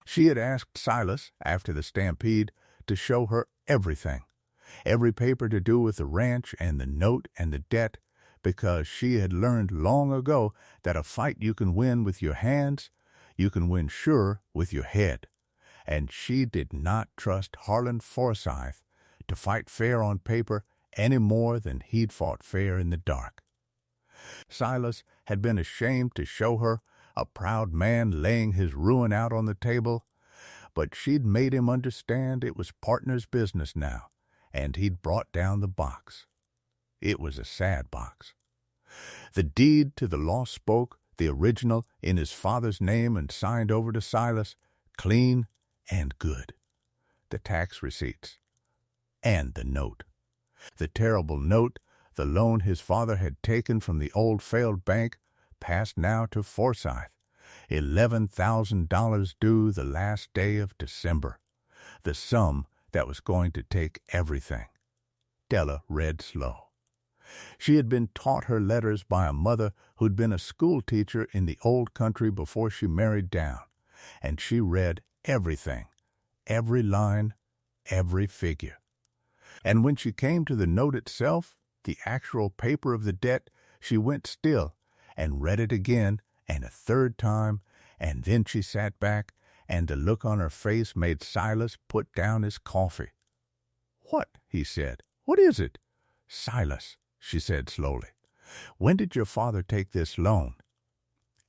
[SPEAKER 1] She had asked Silas, after the stampede, to show her everything, every paper to do with the ranch and the note and the debt, because she had learned long ago that a fight you can win with your hands, you can win sure with your head. And she did not trust Harlan Forsythe to fight fair on paper any more than he'd fought fair in the dark. Silas had been ashamed to show her, a proud man laying his ruin out on the table, but she'd made him understand it was partner's business now, and he'd brought down the box. It was a sad box. The deed to the Lost Spoke, the original, in his father's name and signed over to Silas, clean and good. The tax receipts. And the note. The terrible note, the loan his father had taken from the old failed bank, passed now to Forsythe. $11,000 due the last day of December. The sum that was going to take everything. Della read slow. She had been taught her letters by a mother who'd been a school teacher in the old country before she married down, and she read everything, every line, every figure. And when she came to the note itself, the actual paper of the debt, she went still and read it again and a third time, and then she sat back, and the look on her face made Silas put down his coffee. "What?" he said. "What is it?" "Silas," she said slowly, "when did your father take this loan?"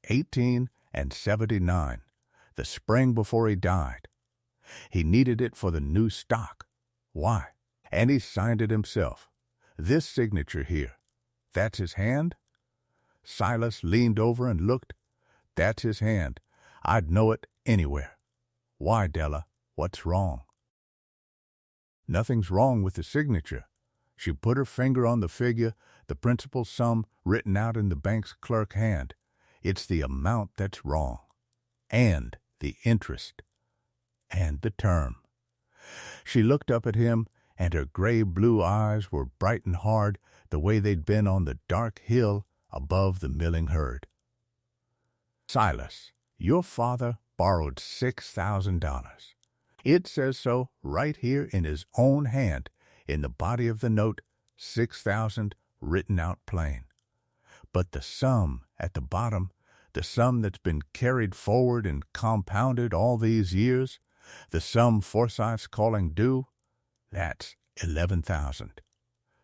[SPEAKER 1] 1879, the spring before he died. He needed it for the new stock. Why? And he signed it himself. This signature here, that's his hand? Silas leaned over and looked. That's his hand. I'd know it anywhere. Why, Della? What's wrong? Nothing's wrong with the signature. She put her finger on the figure, the principal sum written out in the bank's clerk hand. It's the amount that's wrong. And the interest. And the term. She looked up at him, and her gray-blue eyes were bright and hard the way they'd been on the dark hill above the milling herd. Silas, your father borrowed $6,000. It says so right here in his own hand, in the body of the note, 6,000 written out plain. But the sum at the bottom, the sum that's been carried forward and compounded all these years, the sum Forsythe's calling due, that's 11,000.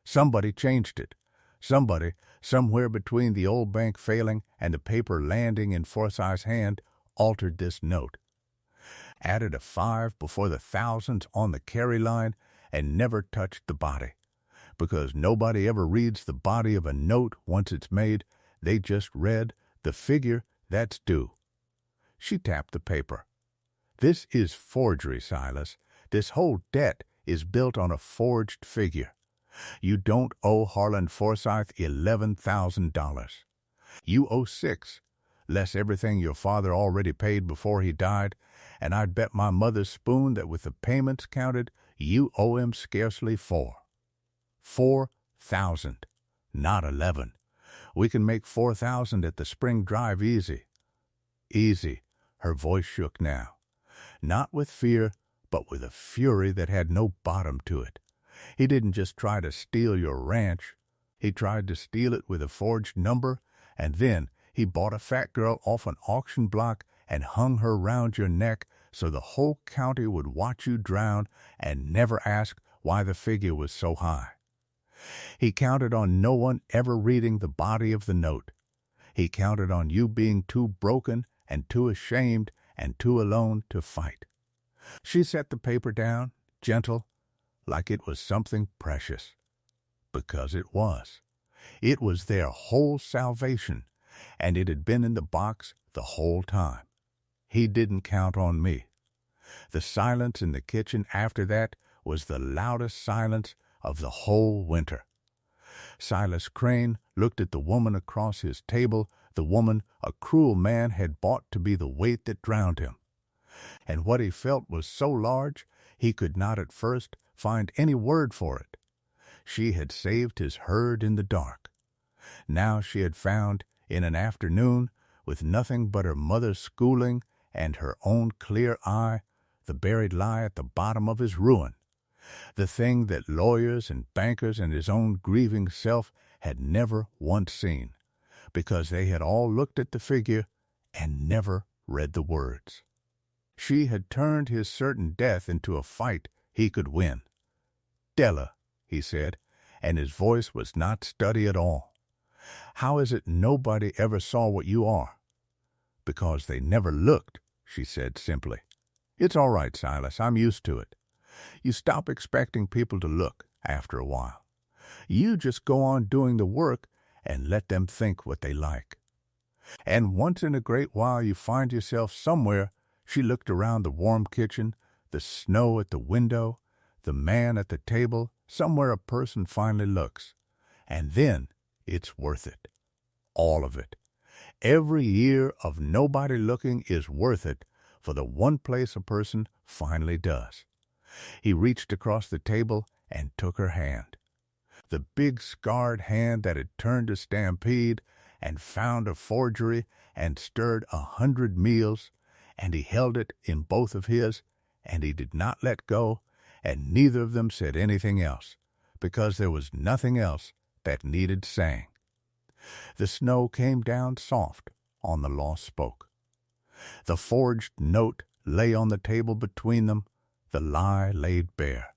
[SPEAKER 1] Somebody changed it. Somebody, somewhere between the old bank failing and the paper landing in Forsythe's hand, altered this note. Added a 5 before the thousands on the carry line, and never touched the body. Because nobody ever reads the body of a note once it's made. They just read the figure that's due. She tapped the paper. This is forgery, Silas. This whole debt is built on a forged figure. You don't owe Harlan Forsythe $11,000. You owe 6, less everything your father already paid before he died, and I'd bet my mother's spoon that with the payments counted, you owe him scarcely 4. 4,000, not 11. We can make 4,000 at the spring drive easy. Easy. Her voice shook now. Not with fear, but with a fury that had no bottom to it. He didn't just try to steal your ranch. He tried to steal it with a forged number, and then he bought a fat girl off an auction block and hung her round your neck so the whole county would watch you drown and never ask why the figure was so high. He counted on no one ever reading the body of the note. He counted on you being too broken and too ashamed and too alone to fight. She set the paper down, gentle, like it was something precious. Because it was. It was their whole salvation, and it had been in the box the whole time. He didn't count on me. The silence in the kitchen after that was the loudest silence of the whole winter. Silas Crane looked at the woman across his table, the woman a cruel man had bought to be the weight that drowned him. And what he felt was so large he could not at first find any word for it. She had saved his herd in the dark. Now she had found, in an afternoon, with nothing but her mother's schooling and her own clear eye, the buried lie at the bottom of his ruin, the thing that lawyers and bankers and his own grieving self had never once seen, because they had all looked at the figure and never read the words. She had turned his certain death into a fight he could win. "Della," he said, and his voice was not steady at all. "How is it nobody ever saw what you are?" "Because they never looked," she said simply. "It's all right, Silas, I'm used to it. You stop expecting people to look after a while. You just go on doing the work and let them think what they like. And once in a great while you find yourself somewhere." She looked around the warm kitchen, the snow at the window, the man at the table, somewhere a person finally looks. And then it's worth it. All of it. Every year of nobody looking is worth it for the one place a person finally does. He reached across the table and took her hand. The big scarred hand that had turned a stampede and found a forgery and stirred 100 meals, and he held it in both of his, and he did not let go, and neither of them said anything else, because there was nothing else that needed saying. The snow came down soft on the lost spoke. The forged note lay on the table between them, the lie laid bare.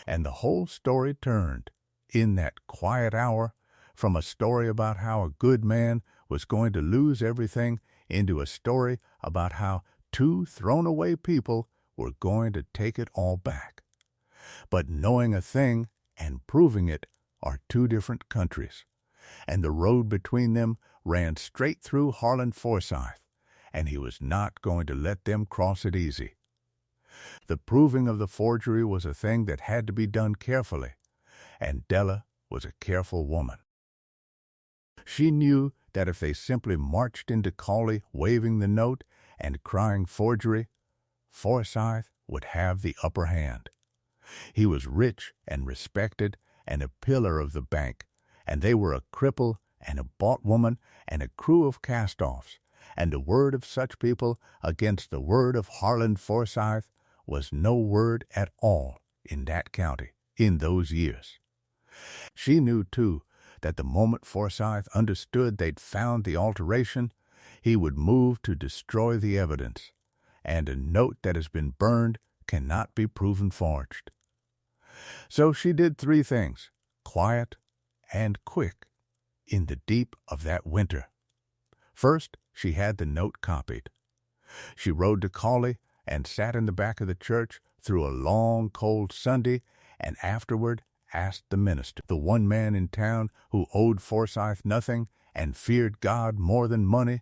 [SPEAKER 1] And the whole story turned, in that quiet hour, from a story about how a good man was going to lose everything into a story about how two thrown-away people were going to take it all back. But knowing a thing and proving it are two different countries, and the road between them ran straight through Harlan Forsyth, and he was not going to let them cross it easy. The proving of the forgery was a thing that had to be done carefully, and Della was a careful woman. She knew that if they simply marched into Cawley waving the note and crying forgery, Forsyth would have the upper hand. He was rich and respected and a pillar of the bank, and they were a cripple and a bought woman and a crew of cast-offs, and the word of such people against the word of Harlan Forsyth was no word at all in that county in those years. She knew, too, that the moment Forsyth understood they'd found the alteration, he would move to destroy the evidence, and a note that has been burned cannot be proven forged. So she did three things, quiet and quick, in the deep of that winter. First, she had the note copied. She rode to Cawley and sat in the back of the church through a long, cold Sunday, and afterward asked the minister, the one man in town who owed Forsyth nothing and feared God more than money,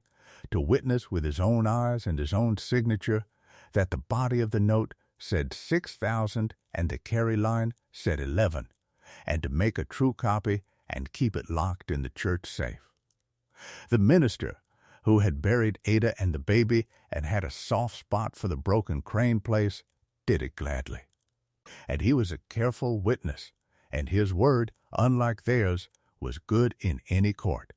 [SPEAKER 1] to witness with his own eyes and his own signature that the body of the note said 6,000 and the carry line said 11, and to make a true copy and keep it locked in the church safe. The minister, who had buried Ada and the baby and had a soft spot for the broken Crane place, did it gladly. And he was a careful witness, and his word, unlike theirs, was good in any court.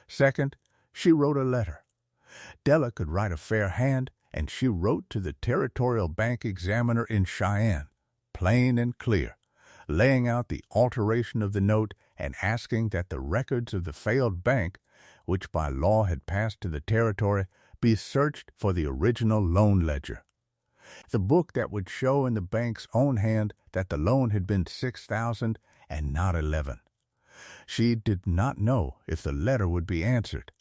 [SPEAKER 1] Second, she wrote a letter. Della could write a fair hand, and she wrote to the Territorial Bank Examiner in Cheyenne, plain and clear, laying out the alteration of the note and asking that the records of the failed bank, which by law had passed to the territory, be searched for the original loan ledger, the book that would show in the bank's own hand that the loan had been 6,000 and not 11. She did not know if the letter would be answered.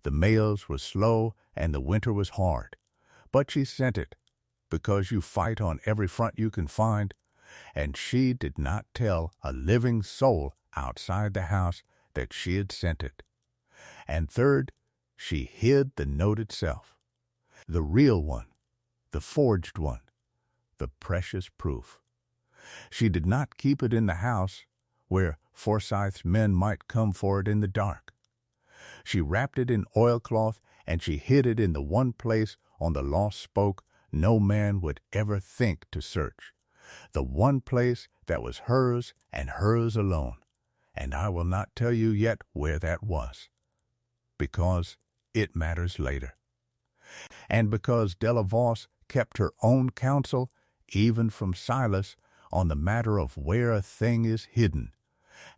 [SPEAKER 1] The mails were slow and the winter was hard, but she sent it, because you fight on every front you can find, and she did not tell a living soul outside the house that she had sent it. And third, she hid the note itself, the real one, the forged one, the precious proof. She did not keep it in the house, where Forsyth's men might come for it in the dark. She wrapped it in oilcloth, and she hid it in the one place on the lost spoke no man would ever think to search, the one place that was hers and hers alone, and I will not tell you yet where that was, because it matters later. And because Della Voss kept her own counsel, even from Silas, on the matter of where a thing is hidden,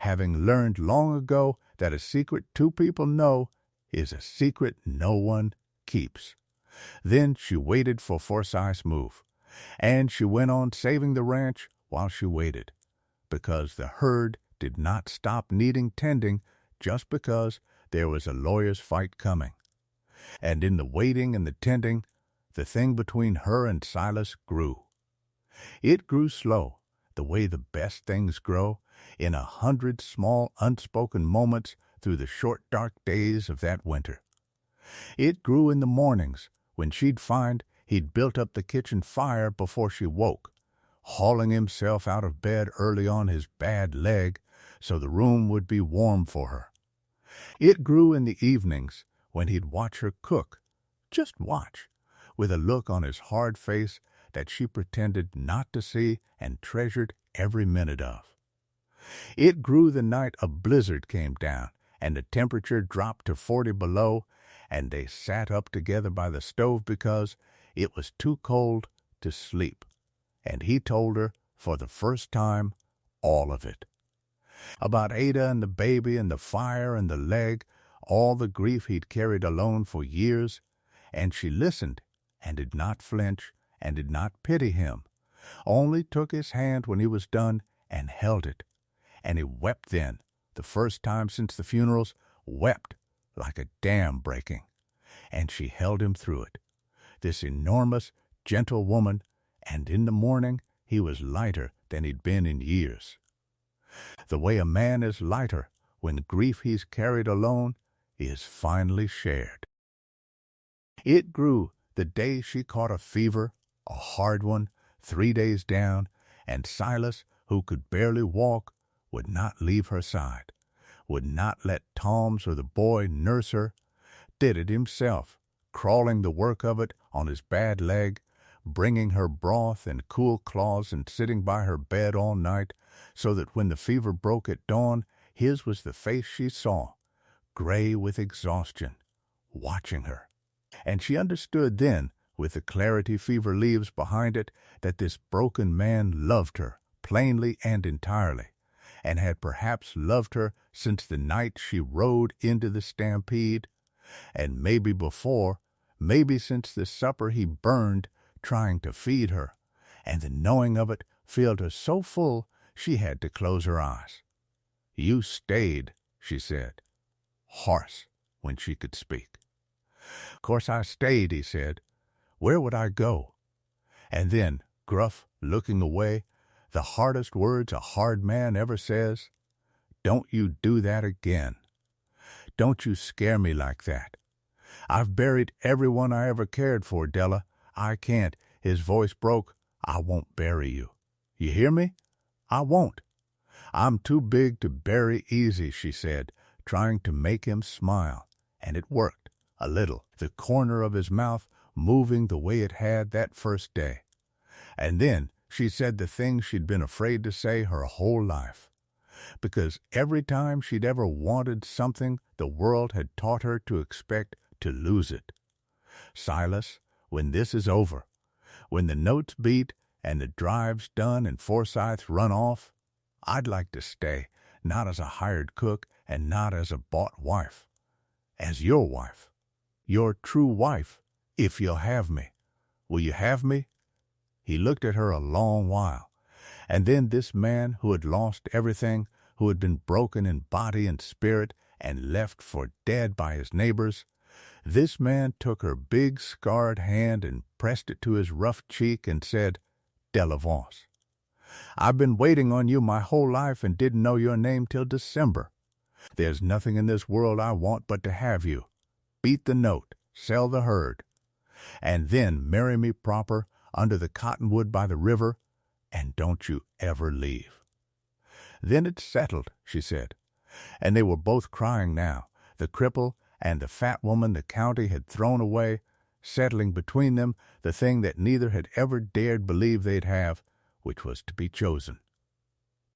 [SPEAKER 1] having learned long ago that a secret two people know is a secret no one keeps. Then she waited for Forsyth's move, and she went on saving the ranch while she waited, because the herd did not stop needing tending just because there was a lawyer's fight coming. And in the waiting and the tending, the thing between her and Silas grew. It grew slow, the way the best things grow, in 100 small unspoken moments through the short dark days of that winter. It grew in the mornings, when she'd find he'd built up the kitchen fire before she woke, hauling himself out of bed early on his bad leg so the room would be warm for her. It grew in the evenings, when he'd watch her cook, just watch, with a look on his hard face that she pretended not to see and treasured every minute of. It grew the night a blizzard came down and the temperature dropped to 40 below, and they sat up together by the stove because it was too cold to sleep, and he told her, for the first time, all of it. About Ada and the baby and the fire and the leg, all the grief he'd carried alone for years, and she listened and did not flinch and did not pity him, only took his hand when he was done and held it. And he wept then, the first time since the funerals, wept like a dam breaking, and she held him through it. This enormous, gentle woman, and in the morning he was lighter than he'd been in years. The way a man is lighter when grief he's carried alone is finally shared. It grew the day she caught a fever, a hard one, 3 days down, and Silas, who could barely walk, would not leave her side, would not let Tom's or the boy nurse her, did it himself, crawling the work of it on his bad leg, bringing her broth and cool cloths and sitting by her bed all night, so that when the fever broke at dawn, his was the face she saw, gray with exhaustion, watching her. And she understood then, with the clarity fever leaves behind it, that this broken man loved her, plainly and entirely, and had perhaps loved her since the night she rode into the stampede, and maybe before, maybe since the supper he burned trying to feed her, and the knowing of it filled her so full she had to close her eyes. "You stayed," she said, hoarse when she could speak. "Course I stayed," he said. "Where would I go?" And then, gruff, looking away, the hardest words a hard man ever says, "Don't you do that again. Don't you scare me like that. I've buried everyone I ever cared for, Della. I can't." His voice broke. "I won't bury you. You hear me? I won't. I'm too big to bury easy," she said, trying to make him smile. And it worked, a little, the corner of his mouth moving the way it had that first day. And then she said the things she'd been afraid to say her whole life. Because every time she'd ever wanted something, the world had taught her to expect to lose it. "Silas, when this is over, when the notes beat and the drive's done and Forsyth's run off, I'd like to stay, not as a hired cook and not as a bought wife. As your wife, your true wife, if you'll have me. Will you have me?" He looked at her a long while, and then this man who had lost everything, who had been broken in body and spirit and left for dead by his neighbors, this man took her big scarred hand and pressed it to his rough cheek and said, "Della Vance, I've been waiting on you my whole life and didn't know your name till December. There's nothing in this world I want but to have you. Beat the note, sell the herd, and then marry me proper under the cottonwood by the river, and don't you ever leave." Then it's settled, she said, and they were both crying now, the cripple and the fat woman the county had thrown away, settling between them the thing that neither had ever dared believe they'd have, which was to be chosen,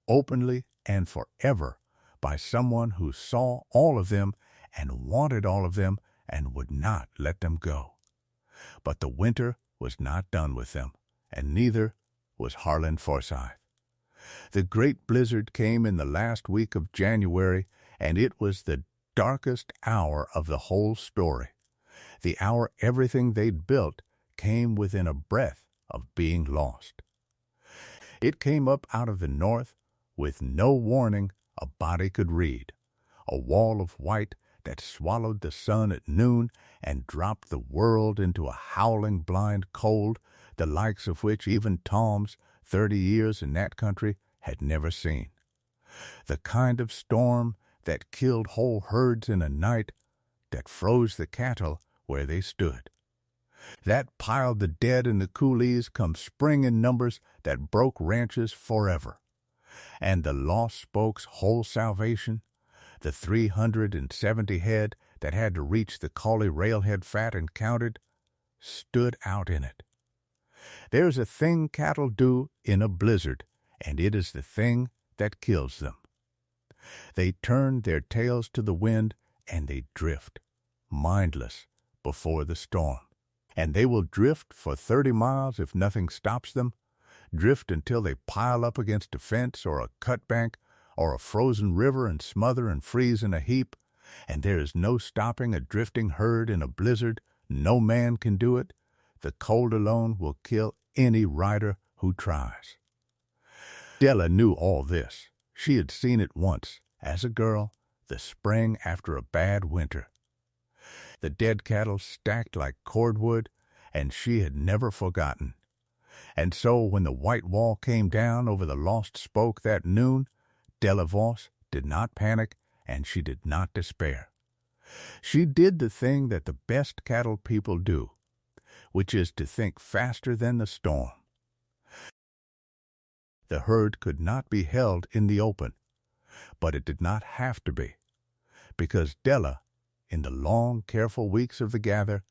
[SPEAKER 1] openly and forever, by someone who saw all of them and wanted all of them and would not let them go. But the winter was not done with them, and neither was Harlan Forsyth. The great blizzard came in the last week of January, and it was the darkest hour of the whole story, the hour everything they'd built came within a breath of being lost. It came up out of the north with no warning a body could read, a wall of white that swallowed the sun at noon and dropped the world into a howling blind cold, the likes of which even Tom's 30 years in that country had never seen. The kind of storm that killed whole herds in a night, that froze the cattle where they stood, that piled the dead in the coulees come spring in numbers that broke ranches forever, and the lost spokes' whole salvation, the 370 head that had to reach the Collie railhead fat and counted, stood out in it. There's a thing cattle do in a blizzard, and it is the thing that kills them. They turn their tails to the wind, and they drift, mindless, before the storm. And they will drift for 30 miles if nothing stops them, drift until they pile up against a fence or a cut bank or a frozen river and smother and freeze in a heap, and there is no stopping a drifting herd in a blizzard. No man can do it. The cold alone will kill any rider who tries. Della knew all this. She had seen it once, as a girl, the spring after a bad winter. the dead cattle stacked like cordwood, and she had never forgotten. And so when the white wall came down over the Lost Spoke that noon, Della Voss did not panic, and she did not despair. She did the thing that the best cattle people do, which is to think faster than the storm. The herd could not be held in the open, but it did not have to be, because Della, in the long, careful weeks of the gather,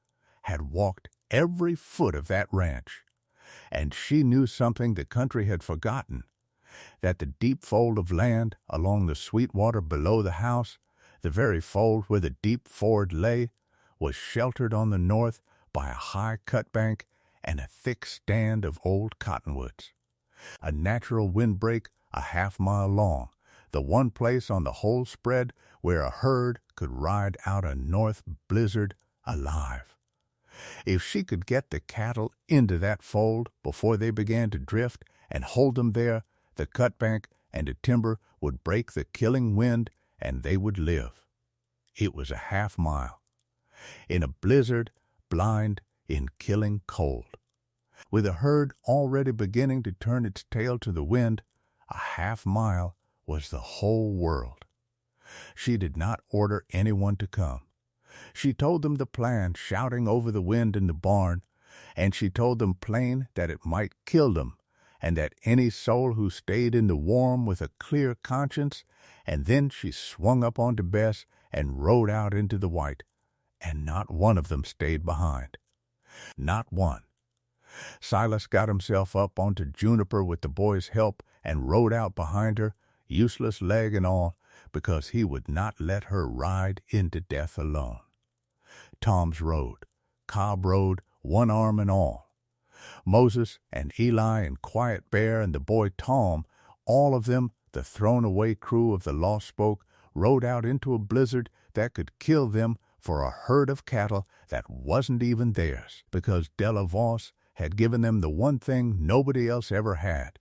[SPEAKER 1] had walked every foot of that ranch, and she knew something the country had forgotten, that the deep fold of land along the sweet water below the house, the very fold where the deep ford lay, was sheltered on the north by a high cut-bank and a thick stand of old cottonwoods. A natural windbreak a half-mile long, the one place on the whole spread where a herd could ride out a north blizzard alive. If she could get the cattle into that fold before they began to drift and hold them there, the cutbank and the timber would break the killing wind and they would live. It was a half-mile. In a blizzard, blind, in killing cold. With a herd already beginning to turn its tail to the wind, a half-mile was the whole world. She did not order anyone to come. She told them the plan, shouting over the wind in the barn, and she told them plain that it might kill them, and that any soul who stayed in the warm with a clear conscience, and then she swung up onto Bess and rode out into the white, and not one of them stayed behind. Not one. Silas got himself up onto Juniper with the boy's help and rode out behind her, useless leg and all, because he would not let her ride into death alone. Tom's rode. Cobb rode, one arm and all. Moses and Eli and Quiet Bear and the boy Tom, all of them, the thrown-away crew of the Lost Spoke, rode out into a blizzard that could kill them for a herd of cattle that wasn't even theirs, because Della Voss had given them the one thing nobody else ever had,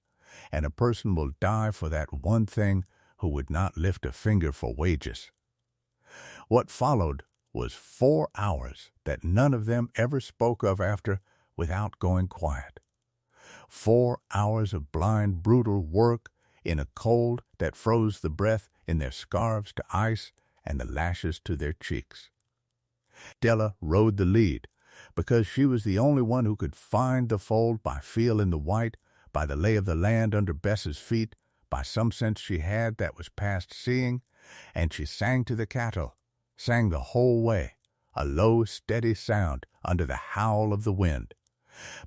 [SPEAKER 1] and a person will die for that one thing who would not lift a finger for wages. What followed was 4 hours that none of them ever spoke of after without going quiet. 4 hours of blind, brutal work in a cold that froze the breath in their scarves to ice and the lashes to their cheeks. Della rode the lead, because she was the only one who could find the fold by feel in the white, by the lay of the land under Bess's feet, by some sense she had that was past seeing, and she sang to the cattle, sang the whole way, a low, steady sound under the howl of the wind,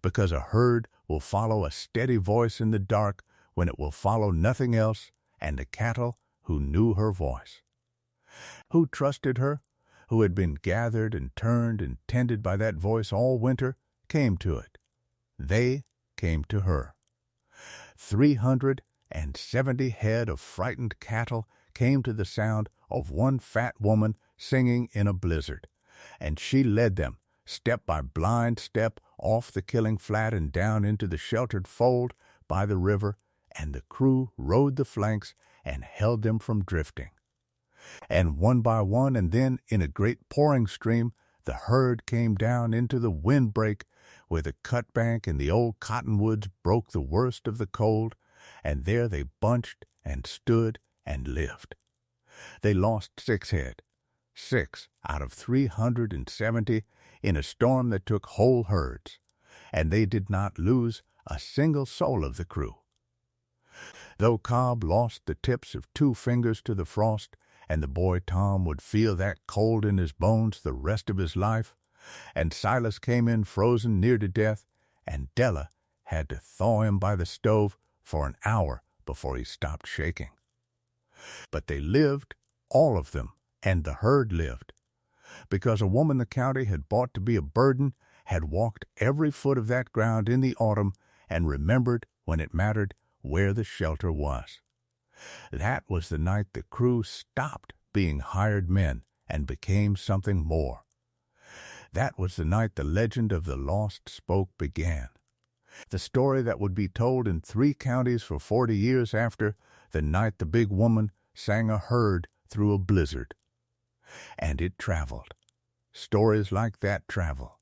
[SPEAKER 1] because a herd will follow a steady voice in the dark when it will follow nothing else, and the cattle who knew her voice. Who trusted her, who had been gathered and turned and tended by that voice all winter, came to it. They came to her. 370 head of frightened cattle came to the sound of one fat woman singing in a blizzard, and she led them, step by blind step, off the killing flat and down into the sheltered fold by the river, and the crew rode the flanks and held them from drifting. And one by one, and then in a great pouring stream, the herd came down into the windbreak, where the cutbank and the old cottonwoods broke the worst of the cold, and there they bunched and stood and lived. They lost 6 head, 6 out of 370 in a storm that took whole herds, and they did not lose a single soul of the crew. Though Cobb lost the tips of 2 fingers to the frost, and the boy Tom would feel that cold in his bones the rest of his life, and Silas came in frozen near to death, and Della had to thaw him by the stove for an hour before he stopped shaking. But they lived, all of them, and the herd lived, because a woman the county had bought to be a burden had walked every foot of that ground in the autumn and remembered, when it mattered, where the shelter was. That was the night the crew stopped being hired men and became something more. That was the night the legend of the Lost Spoke began. The story that would be told in 3 counties for 40 years after the night the big woman sang a herd through a blizzard. And it traveled. stories like that travel.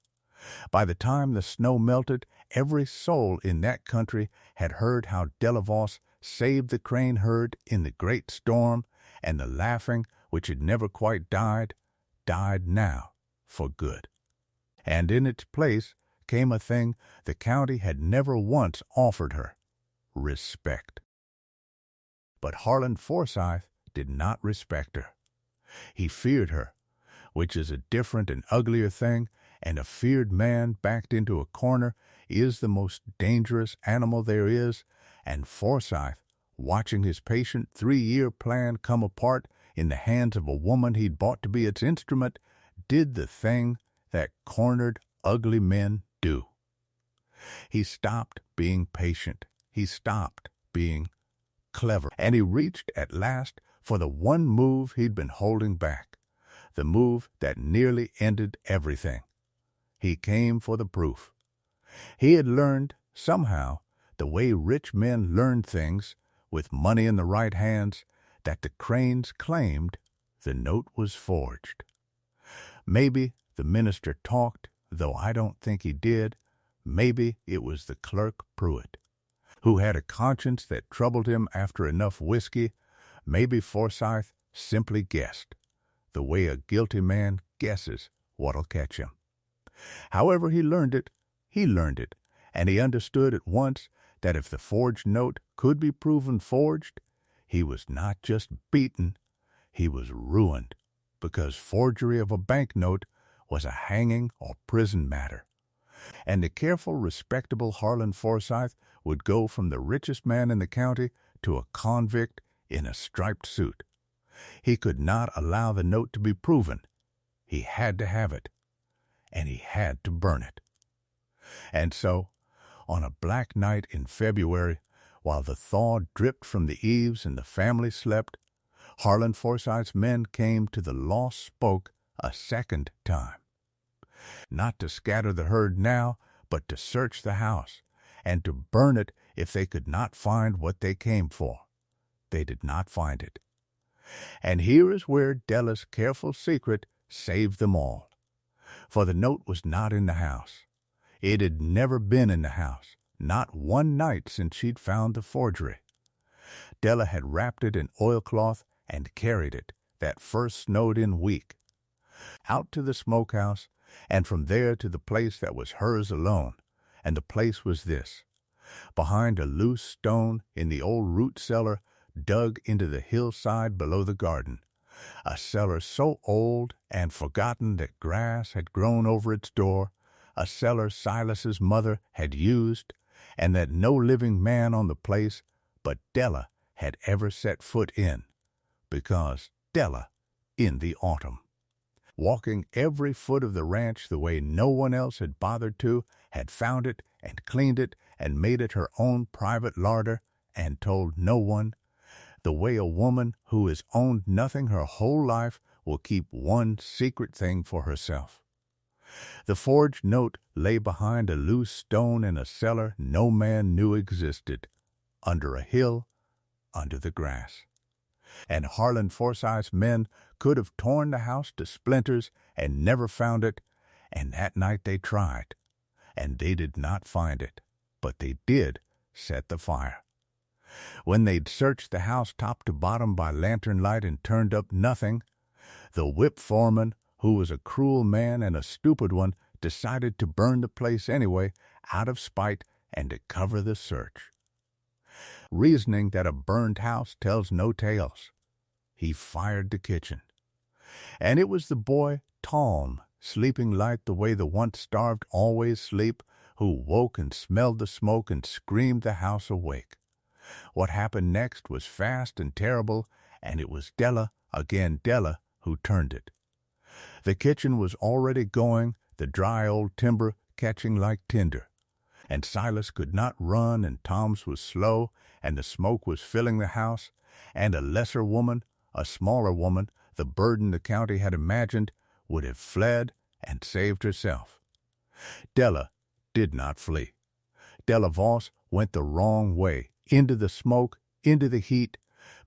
[SPEAKER 1] By the time the snow melted, every soul in that country had heard how Della Voss saved the crane herd in the great storm, and the laughing, which had never quite died, died now for good. And in its place came a thing the county had never once offered her: respect. But Harlan Forsythe did not respect her. He feared her, which is a different and uglier thing, and a feared man backed into a corner is the most dangerous animal there is, and Forsythe, watching his patient 3-year plan come apart in the hands of a woman he'd bought to be its instrument, did the thing that cornered, ugly men do. He stopped being patient. He stopped being clever. And he reached at last for the one move he'd been holding back, the move that nearly ended everything. He came for the proof. He had learned, somehow, the way rich men learn things, with money in the right hands, that the Cranes claimed the note was forged. Maybe the minister talked, though I don't think he did. Maybe it was the clerk Pruitt, who had a conscience that troubled him after enough whiskey. Maybe Forsythe simply guessed, the way a guilty man guesses what'll catch him. However he learned it, and he understood at once that if the forged note could be proven forged, he was not just beaten, he was ruined, because forgery of a banknote was a hanging or prison matter. And the careful, respectable Harlan Forsythe would go from the richest man in the county to a convict in a striped suit. He could not allow the note to be proven. He had to have it, and he had to burn it. And so, on a black night in February, while the thaw dripped from the eaves and the family slept, Harlan Forsythe's men came to the Lost Spoke a second time. Not to scatter the herd now, but to search the house, and to burn it if they could not find what they came for. They did not find it. And here is where Della's careful secret saved them all. For the note was not in the house. It had never been in the house, not one night since she'd found the forgery. Della had wrapped it in oilcloth and carried it, that first snowed-in week, out to the smokehouse, and from there to the place that was hers alone. And the place was this: behind a loose stone in the old root cellar dug into the hillside below the garden, a cellar so old and forgotten that grass had grown over its door, a cellar Silas's mother had used, and that no living man on the place but Della had ever set foot in, because Della, in the autumn, walking every foot of the ranch the way no one else had bothered to, had found it and cleaned it and made it her own private larder, and told no one, the way a woman who has owned nothing her whole life will keep one secret thing for herself. The forged note lay behind a loose stone in a cellar no man knew existed, under a hill, under the grass. And Harlan Forsythe's men could have torn the house to splinters and never found it, and that night they tried, and they did not find it, but they did set the fire. When they'd searched the house top to bottom by lantern light and turned up nothing, the whip foreman, who was a cruel man and a stupid one, decided to burn the place anyway, out of spite and to cover the search. Reasoning that a burned house tells no tales, he fired the kitchen. And it was the boy Tom, sleeping light the way the once-starved always sleep, who woke and smelled the smoke and screamed the house awake. What happened next was fast and terrible, and it was Della, again Della, who turned it. The kitchen was already going, the dry old timber catching like tinder. And Silas could not run, and Tom's was slow, and the smoke was filling the house, and a lesser woman, a smaller woman, the burden the county had imagined, would have fled and saved herself. Della did not flee. Della Voss went the wrong way, into the smoke, into the heat,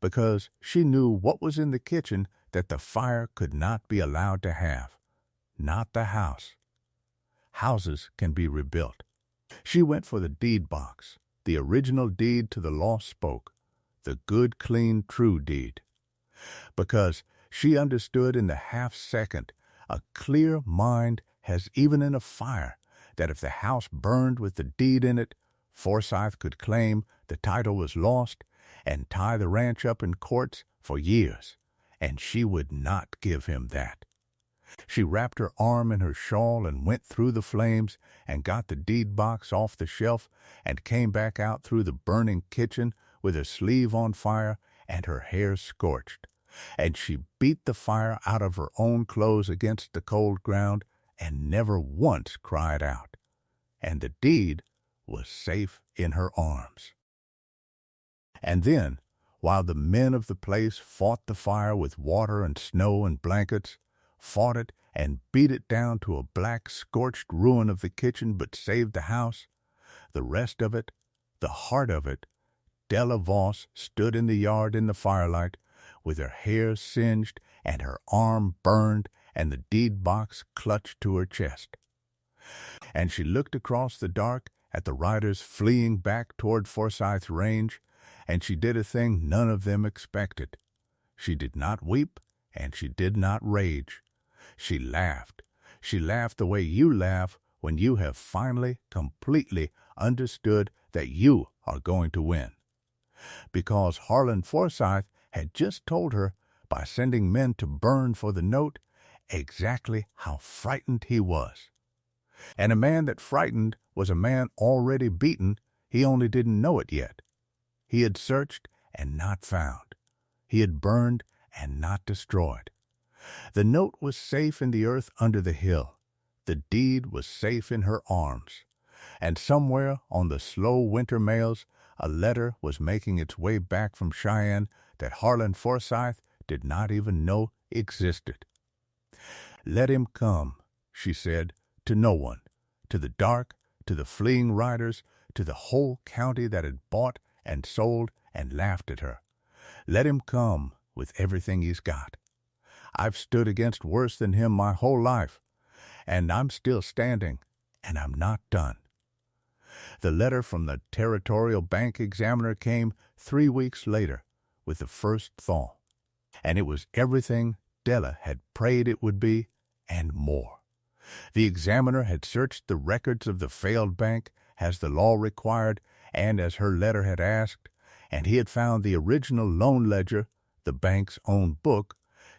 [SPEAKER 1] because she knew what was in the kitchen that the fire could not be allowed to have. not the house. Houses can be rebuilt. She went for the deed box, the original deed to the lost spoke, the good, clean, true deed. Because she understood in the half-second a clear mind has even in a fire, that if the house burned with the deed in it, Forsythe could claim the title was lost and tie the ranch up in courts for years, and she would not give him that. She wrapped her arm in her shawl and went through the flames and got the deed box off the shelf and came back out through the burning kitchen with her sleeve on fire and her hair scorched. And she beat the fire out of her own clothes against the cold ground and never once cried out. And the deed was safe in her arms. And then, while the men of the place fought the fire with water and snow and blankets, fought it and beat it down to a black, scorched ruin of the kitchen but saved the house, the rest of it, the heart of it, Della Voss stood in the yard in the firelight, with her hair singed and her arm burned and the deed box clutched to her chest. And she looked across the dark at the riders fleeing back toward Forsythe's range, and she did a thing none of them expected. She did not weep, and she did not rage. She laughed. She laughed the way you laugh when you have finally, completely understood that you are going to win. Because Harlan Forsythe had just told her, by sending men to burn for the note, exactly how frightened he was. And a man that frightened was a man already beaten, he only didn't know it yet. He had searched and not found. He had burned and not destroyed. The note was safe in the earth under the hill. The deed was safe in her arms. And somewhere on the slow winter mails, a letter was making its way back from Cheyenne that Harlan Forsythe did not even know existed. "Let him come," she said, to no one, to the dark, to the fleeing riders, to the whole county that had bought and sold and laughed at her. "Let him come with everything he's got. I've stood against worse than him my whole life, and I'm still standing, and I'm not done." The letter from the Territorial Bank Examiner came 3 weeks later with the first thaw, and it was everything Della had prayed it would be and more. The Examiner had searched the records of the failed bank as the law required and as her letter had asked, and he had found the original loan ledger, the bank's own book,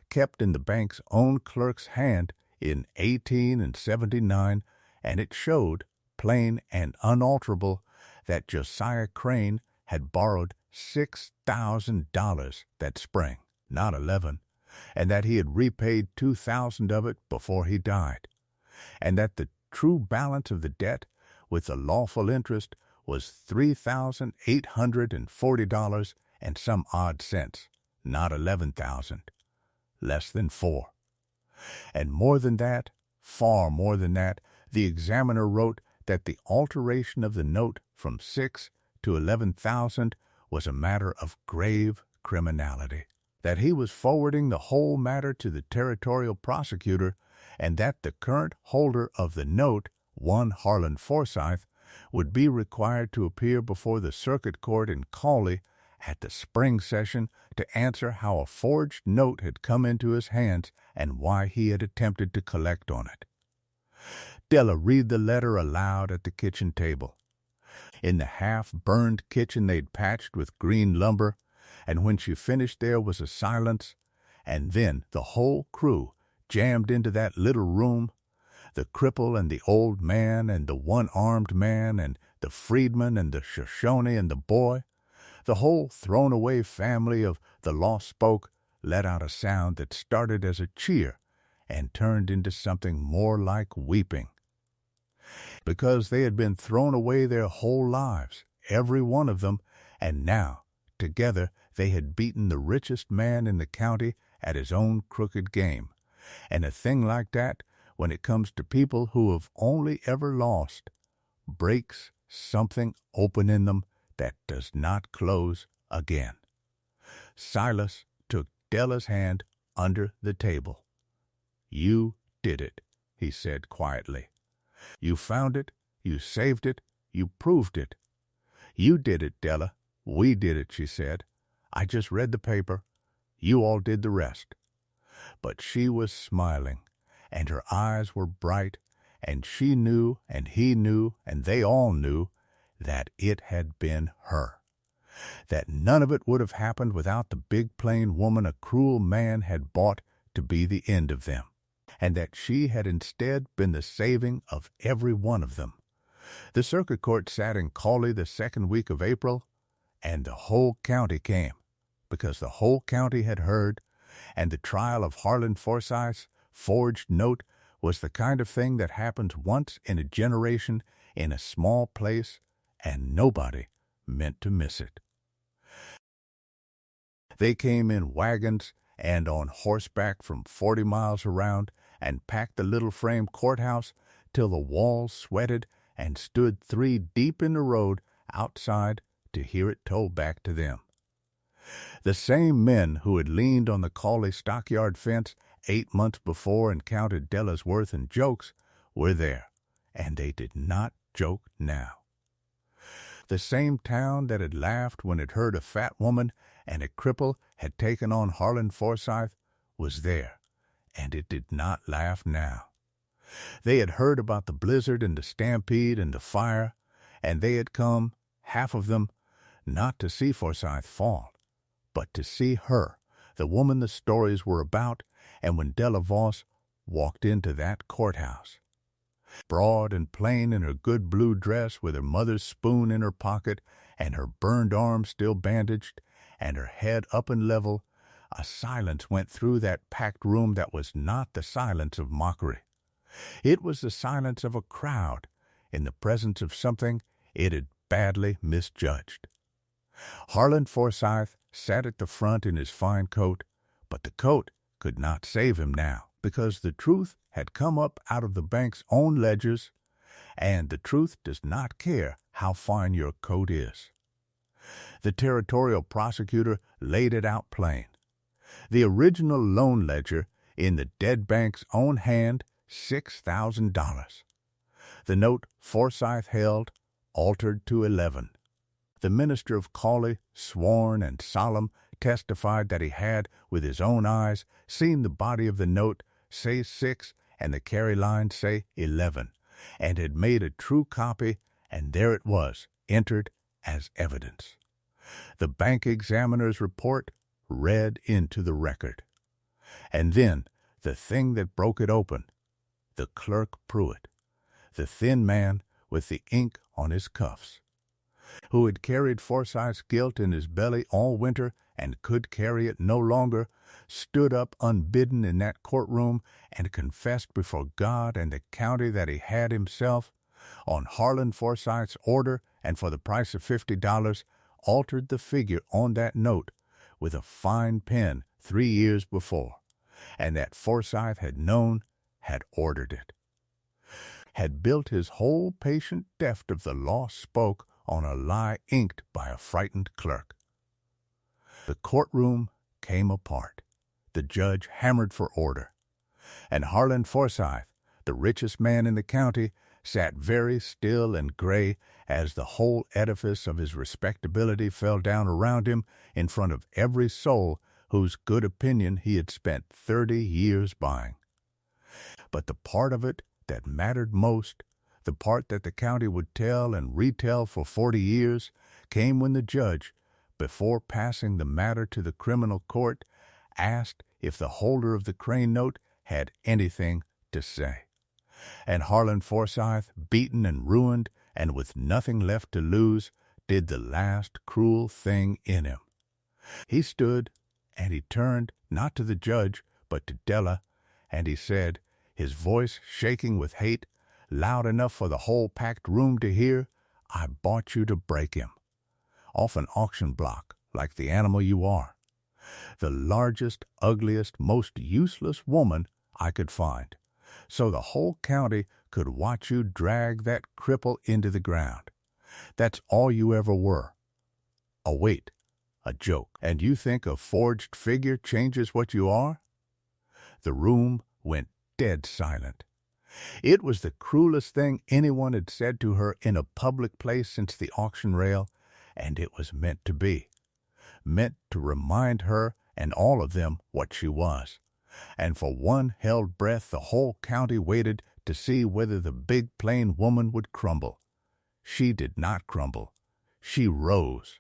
[SPEAKER 1] kept in the bank's own clerk's hand in 1879, and it showed, plain and unalterable, that Josiah Crane had borrowed $6,000 that spring, not 11, and that he had repaid 2,000 of it before he died, and that the true balance of the debt with the lawful interest was $3,840 and some odd cents, not 11,000, less than 4. And more than that, far more than that, the Examiner wrote that the alteration of the note from 6 to 11,000 was a matter of grave criminality, that he was forwarding the whole matter to the territorial prosecutor, and that the current holder of the note, one Harlan Forsythe, would be required to appear before the circuit court in Cawley at the spring session to answer how a forged note had come into his hands and why he had attempted to collect on it. Della read the letter aloud at the kitchen table. In the half-burned kitchen they'd patched with green lumber, and when she finished there was a silence, and then the whole crew jammed into that little room, the cripple and the old man and the one-armed man and the freedman and the Shoshone and the boy, the whole thrown-away family of the Lost Spoke let out a sound that started as a cheer and turned into something more like weeping. Because they had been thrown away their whole lives, every one of them, and now, together, they had beaten the richest man in the county at his own crooked game. And a thing like that, when it comes to people who have only ever lost, breaks something open in them that does not close again. Silas took Della's hand under the table. "You did it," he said quietly. You found it, you saved it, you proved it. You did it, Della. We did it, she said. I just read the paper. You all did the rest. But she was smiling, and her eyes were bright, and she knew, and he knew, and they all knew that it had been her. That none of it would have happened without the big plain woman a cruel man had bought to be the end of them, and that she had instead been the saving of every one of them. The circuit court sat in Cawley the second week of April, and the whole county came, because the whole county had heard, and the trial of Harlan Forsythe's forged note was the kind of thing that happens once in a generation in a small place, and nobody meant to miss it. They came in wagons and on horseback from 40 miles around and packed the little frame courthouse till the walls sweated and stood 3 deep in the road outside to hear it told back to them. The same men who had leaned on the Cawley stockyard fence 8 months before and counted Della's worth in jokes were there, and they did not joke now. The same town that had laughed when it heard a fat woman and a cripple had taken on Harlan Forsythe was there, and it did not laugh now. They had heard about the blizzard and the stampede and the fire, and they had come, half of them, not to see Forsythe fall, but to see her, the woman the stories were about, and when Della Voss walked into that courthouse, broad and plain in her good blue dress with her mother's spoon in her pocket and her burned arm still bandaged and her head up and level, a silence went through that packed room that was not the silence of mockery. It was the silence of a crowd in the presence of something it had badly misjudged. Harlan Forsythe sat at the front in his fine coat, but the coat could not save him now, because the truth had come up out of the bank's own ledgers, and the truth does not care how fine your coat is. The territorial prosecutor laid it out plain. The original loan ledger in the dead bank's own hand, $6,000. The note Forsythe held altered to 11. The minister of Cawley, sworn and solemn, testified that he had, with his own eyes, seen the body of the note say 6 and the carry line say 11, and had made a true copy, and there it was, entered as evidence. The bank examiner's report read into the record. And then the thing that broke it open, the clerk Pruitt, the thin man with the ink on his cuffs, who had carried Forsythe's guilt in his belly all winter and could carry it no longer, stood up unbidden in that courtroom and confessed before God and the county that he had himself, on Harlan Forsythe's order and for the price of $50, altered the figure on that note with a fine pen 3 years before, and that Forsythe had known, had ordered it, had built his whole patient deft of the law spoke on a lie inked by a frightened clerk. The courtroom came apart. The judge hammered for order, and Harlan Forsythe, the richest man in the county, sat very still and gray as the whole edifice of his respectability fell down around him in front of every soul whose good opinion he had spent 30 years buying. But the part of it that mattered most, the part that the county would tell and retell for 40 years, came when the judge, before passing the matter to the criminal court, asked if the holder of the Crane note had anything to say. And Harlan Forsythe, beaten and ruined, and with nothing left to lose, did the last cruel thing in him. He stood, and he turned, not to the judge, but to Della, and he said, his voice shaking with hate, loud enough for the whole packed room to hear, "I bought you to break him. Off an auction block, like the animal you are. The largest, ugliest, most useless woman I could find, so the whole county could watch you drag that cripple into the ground. That's all you ever were. A weight, a joke, and you think a forged figure changes what you are?" The room went dead silent, It was the cruelest thing anyone had said to her in a public place since the auction rail, and it was meant to be, meant to remind her and all of them what she was. And for one held breath the whole county waited to see whether the big plain woman would crumble. She did not crumble. She rose.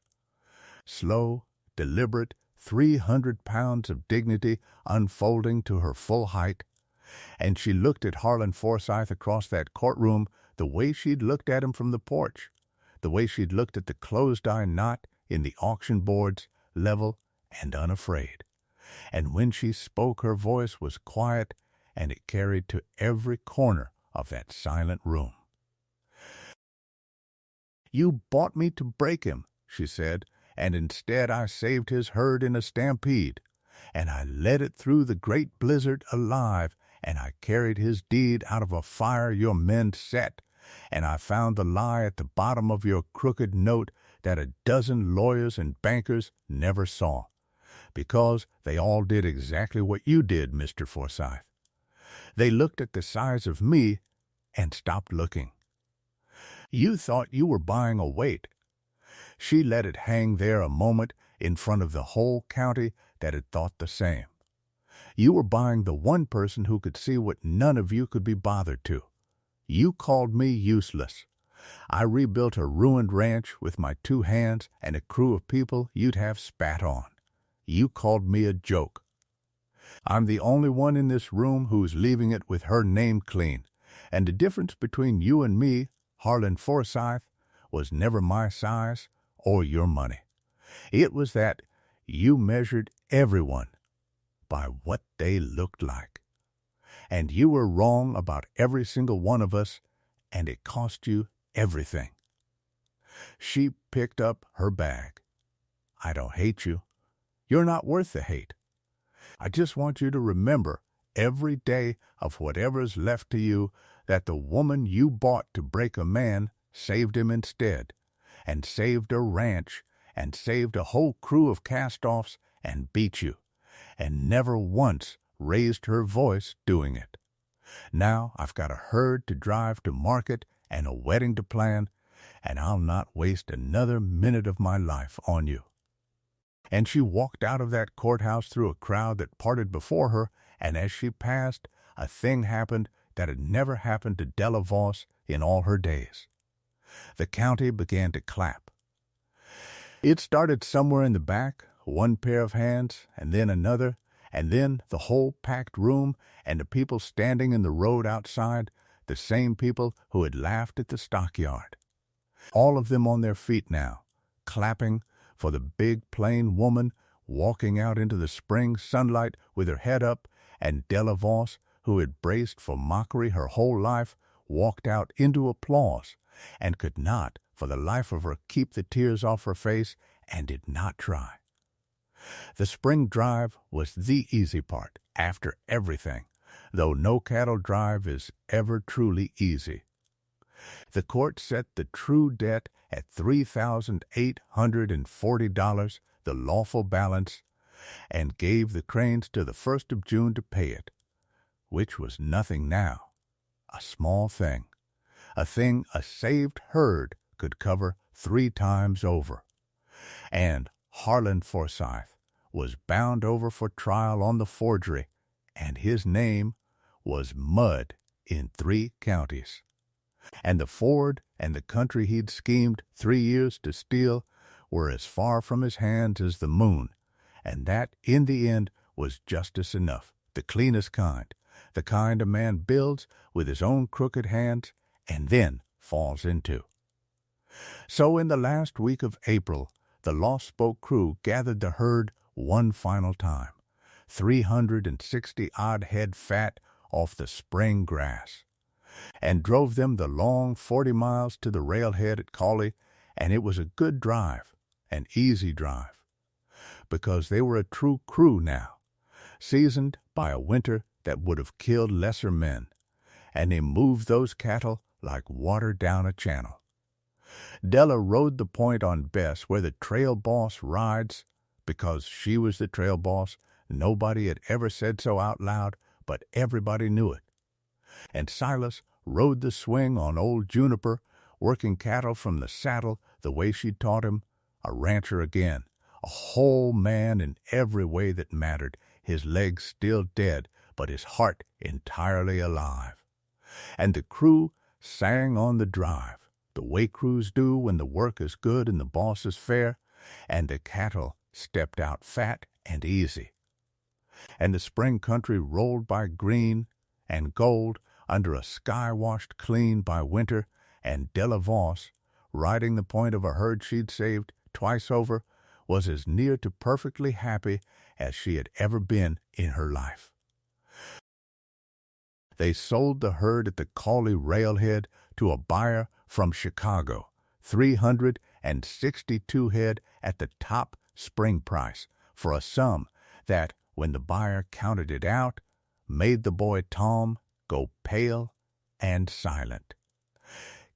[SPEAKER 1] Slow, deliberate, 300 pounds of dignity unfolding to her full height, and she looked at Harlan Forsythe across that courtroom the way she'd looked at him from the porch, the way she'd looked at the closed-eye knot in the auction boards, level and unafraid. And when she spoke, her voice was quiet, and it carried to every corner of that silent room. "You bought me to break him," she said, "and instead I saved his herd in a stampede, and I led it through the great blizzard alive, and I carried his deed out of a fire your men set, and I found the lie at the bottom of your crooked note that a dozen lawyers and bankers never saw, because they all did exactly what you did, Mr. Forsythe. They looked at the size of me and stopped looking. You thought you were buying a weight." She let it hang there a moment in front of the whole county that had thought the same. "You were buying the one person who could see what none of you could be bothered to. You called me useless. I rebuilt a ruined ranch with my 2 hands and a crew of people you'd have spat on. You called me a joke. I'm the only one in this room who's leaving it with her name clean, and the difference between you and me, Harlan Forsythe, was never my size or your money. It was that you measured everyone by what they looked like. And you were wrong about every single one of us, and it cost you everything." She picked up her bag. "I don't hate you. You're not worth the hate. I just want you to remember every day of whatever's left to you that the woman you bought to break a man saved him instead, and saved a ranch, and saved a whole crew of cast-offs, and beat you, and never once raised her voice doing it. Now I've got a herd to drive to market and a wedding to plan, and I'll not waste another minute of my life on you." And she walked out of that courthouse through a crowd that parted before her, and as she passed, a thing happened that had never happened to Della Voss in all her days. The county began to clap. It started somewhere in the back, one pair of hands, and then another, and then the whole packed room and the people standing in the road outside, the same people who had laughed at the stockyard. All of them on their feet now, clapping for the big plain woman walking out into the spring sunlight with her head up, and Della Voss, who had braced for mockery her whole life, walked out into applause, and could not, for the life of her, keep the tears off her face, and did not try. The spring drive was the easy part, after everything, though no cattle drive is ever truly easy. The court set the true debt at $3,840, the lawful balance, and gave the Cranes to the 1st of June to pay it, which was nothing now, a small thing, a thing a saved herd could cover 3 times over. And Harlan Forsythe was bound over for trial on the forgery, and his name was mud in 3 counties. And the Ford and the country he'd schemed 3 years to steal were as far from his hands as the moon, and that, in the end, was justice enough, the cleanest kind, the kind a man builds with his own crooked hands and then falls into. So in the last week of April, the Lost Spoke crew gathered the herd one final time, 360-odd head fat off the spring grass, and drove them the long 40 miles to the railhead at Cawley, and it was a good drive, an easy drive, because they were a true crew now, seasoned by a winter that would have killed lesser men, and they moved those cattle like water down a channel. Della rode the point on Bess where the trail boss rides, because she was the trail boss. Nobody had ever said so out loud, but everybody knew it. And Silas rode the swing on old Juniper, working cattle from the saddle the way she'd taught him, a rancher again, a whole man in every way that mattered, his legs still dead, but his heart entirely alive. And the crew sang on the drive, the way crews do when the work is good and the boss is fair, and the cattle stepped out fat and easy. And the spring country rolled by green and gold under a sky washed clean by winter, and Della Voss, riding the point of a herd she'd saved twice over, was as near to perfectly happy as she had ever been in her life. They sold the herd at the Cawley railhead to a buyer from Chicago, 362 head at the top spring price, for a sum that, when the buyer counted it out, made the boy Tom go pale and silent.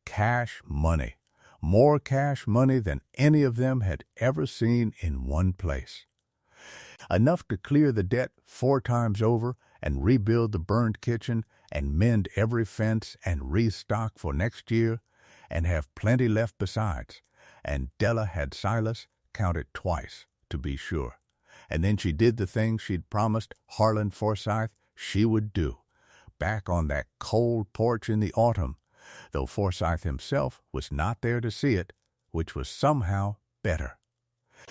[SPEAKER 1] Cash money, more cash money than any of them had ever seen in one place. Enough to clear the debt 4 times over and rebuild the burned kitchen and mend every fence and restock for next year and have plenty left besides. And Della had Silas count it twice, to be sure. And then she did the thing she'd promised Harlan Forsythe she would do, back on that cold porch in the autumn, though Forsythe himself was not there to see it, which was somehow better.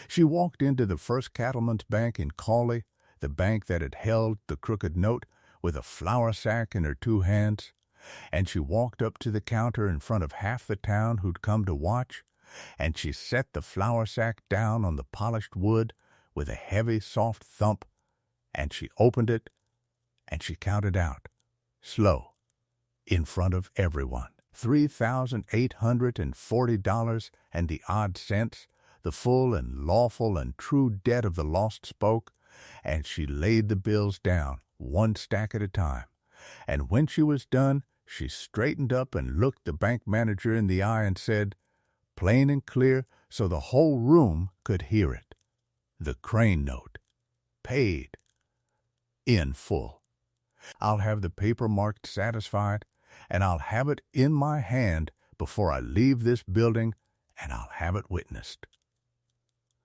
[SPEAKER 1] She walked into the First Cattleman's Bank in Cawley, the bank that had held the crooked note, with a flour sack in her 2 hands, and she walked up to the counter in front of half the town who'd come to watch, and she set the flour sack down on the polished wood with a heavy, soft thump, and she opened it, and she counted out, slow, in front of everyone, $3,840 and the odd cents, the full and lawful and true debt of the lost spoke, and she laid the bills down, 1 stack at a time. And when she was done, she straightened up and looked the bank manager in the eye and said, plain and clear so the whole room could hear it, the Crane note, paid, in full. I'll have the paper marked satisfied, and I'll have it in my hand before I leave this building, and I'll have it witnessed.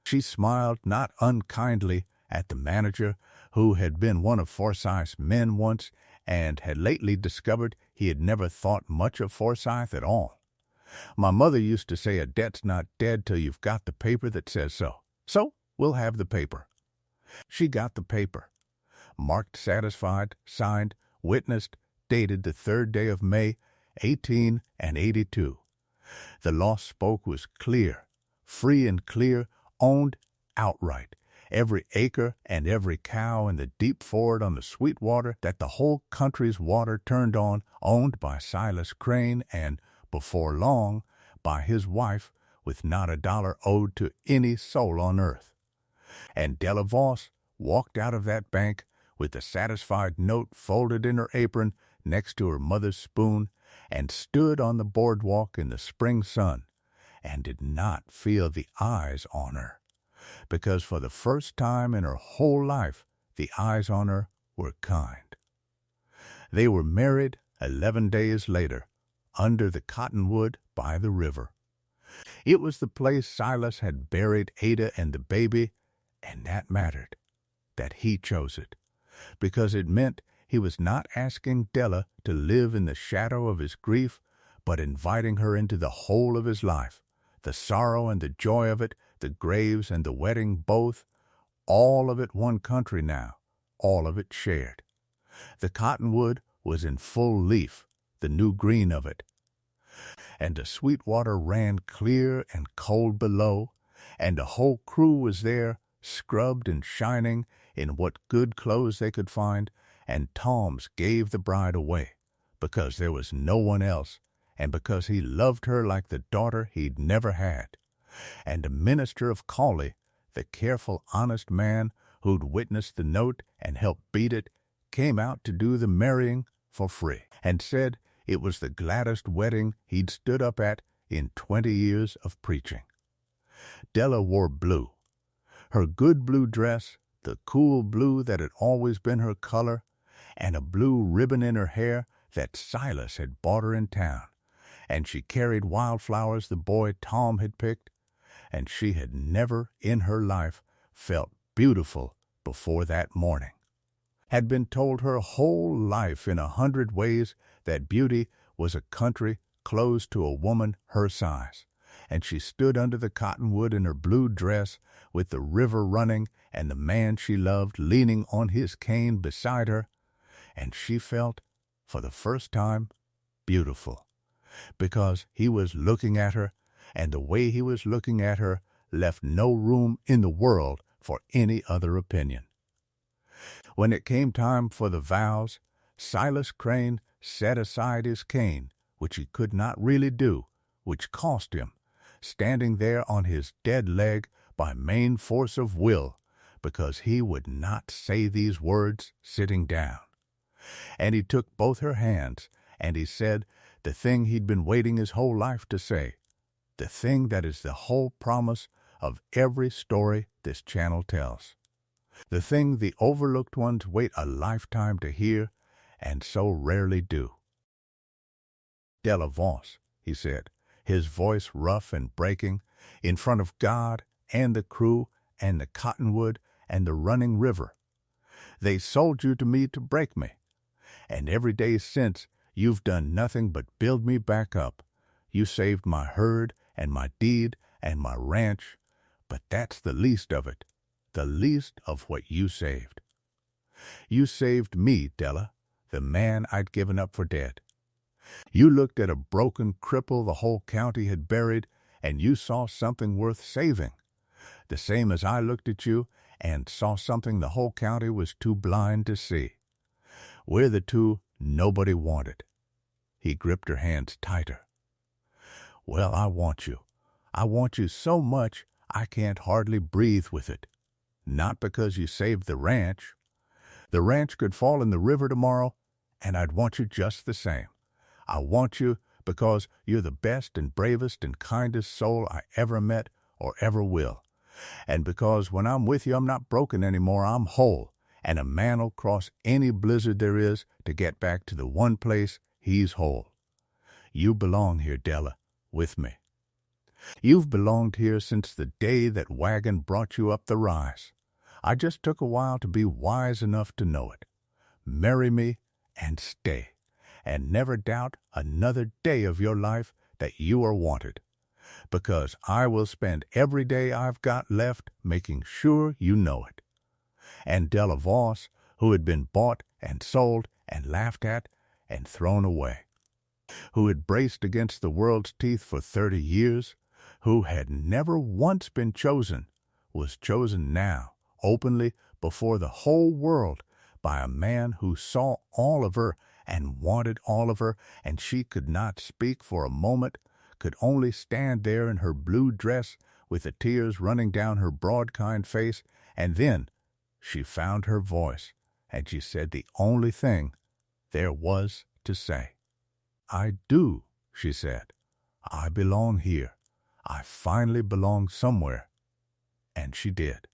[SPEAKER 1] She smiled not unkindly at the manager, who had been one of Forsythe's men once, and had lately discovered he had never thought much of Forsythe at all. My mother used to say a debt's not dead till you've got the paper that says so. So we'll have the paper. She got the paper, marked satisfied, signed, witnessed, dated the 3rd day of May, 1882. The lost spoke was clear, free and clear, owned outright, every acre and every cow in the deep ford on the Sweetwater that the whole country's water turned on, owned by Silas Crane and, before long, by his wife, with not a dollar owed to any soul on earth. And Della Voss walked out of that bank with the satisfied note folded in her apron next to her mother's spoon, and stood on the boardwalk in the spring sun, and did not feel the eyes on her, because for the first time in her whole life the eyes on her were kind. They were married 11 days later, under the cottonwood by the river. It was the place Silas had buried Ada and the baby, and that mattered, that he chose it, because it meant he was not asking Della to live in the shadow of his grief, but inviting her into the whole of his life, the sorrow and the joy of it, the graves and the wedding both, all of it one country now, all of it shared. The cottonwood was in full leaf, the new green of it, and the Sweetwater ran clear and cold below, and the whole crew was there, scrubbed and shining in what good clothes they could find, and Tom's gave the bride away, because there was no one else, and because he loved her like the daughter he'd never had. And the minister of Cawley, the careful, honest man who'd witnessed the note and helped beat it, came out to do the marrying for free, and said it was the gladdest wedding he'd stood up at in 20 years of preaching. Della wore blue, her good blue dress, the cool blue that had always been her color, and a blue ribbon in her hair that Silas had bought her in town, and she carried wildflowers the boy Tom had picked, and she had never in her life felt beautiful before that morning. Had been told her whole life in 100 ways that beauty was a country closed to a woman her size, and she stood under the cottonwood in her blue dress with the river running and the man she loved leaning on his cane beside her, and she felt, for the first time, beautiful, because he was looking at her, and the way he was looking at her left no room in the world for any other opinion. When it came time for the vows, Silas Crane set aside his cane, which he could not really do, which cost him, standing there on his dead leg by main force of will, because he would not say these words sitting down. And he took both her hands, and he said the thing he'd been waiting his whole life to say, the thing that is the whole promise of every story this channel tells, the thing the overlooked ones wait a lifetime to hear and so rarely do. Delavance, he said, his voice rough and breaking, in front of God and the crew and the cottonwood and the running river. They sold you to me to break me, and every day since you've done nothing but build me back up. You saved my herd and my deed and my ranch, but that's the least of it, the least of what you saved. You saved me, Della, the man I'd given up for dead. You looked at a broken cripple the whole county had buried, and you saw something worth saving, the same as I looked at you and saw something the whole county was too blind to see. We're the two nobody wanted. He gripped her hands tighter. Well, I want you. I want you so much I can't hardly breathe with it. Not because you saved the ranch. The ranch could fall in the river tomorrow, and I'd want you just the same. I want you because you're the best and bravest and kindest soul I ever met or ever will. And because when I'm with you, I'm not broken anymore, I'm whole, and a man'll cross any blizzard there is to get back to the one place he's whole. You belong here, Della, with me. You've belonged here since the day that wagon brought you up the rise. I just took a while to be wise enough to know it. Marry me and stay, and never doubt another day of your life that you are wanted, because I will spend every day I've got left making sure you know it. And Delavance, who had been bought and sold and laughed at and thrown away, who had braced against the world's teeth for 30 years, who had never once been chosen, was chosen now, openly, before the whole world, by a man who saw all of her and wanted all of her, and she could not speak for a moment, could only stand there in her blue dress with the tears running down her broad, kind face, and then she found her voice, and she said the only thing there was to say. I do, she said. I belong here. I finally belong somewhere. And she did.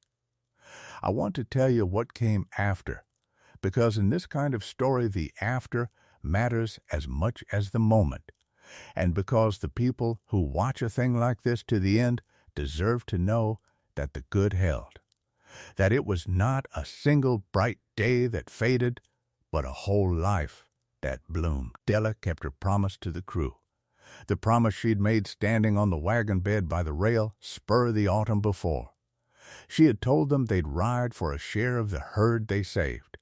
[SPEAKER 1] I want to tell you what came after, because in this kind of story the after matters as much as the moment, and because the people who watch a thing like this to the end deserve to know that the good held, that it was not a single bright day that faded, but a whole life that bloomed. Della kept her promise to the crew, the promise she'd made standing on the wagon bed by the rail spur the autumn before. She had told them they'd ride for a share of the herd they saved,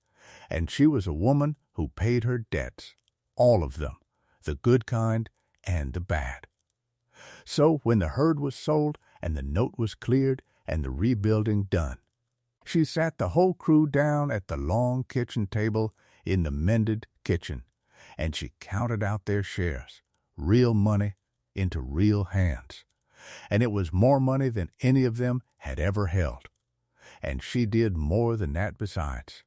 [SPEAKER 1] and she was a woman who paid her debts, all of them, the good kind and the bad. So when the herd was sold and the note was cleared and the rebuilding done, she sat the whole crew down at the long kitchen table in the mended kitchen, and she counted out their shares, real money, into real hands. And it was more money than any of them had ever held. And she did more than that besides.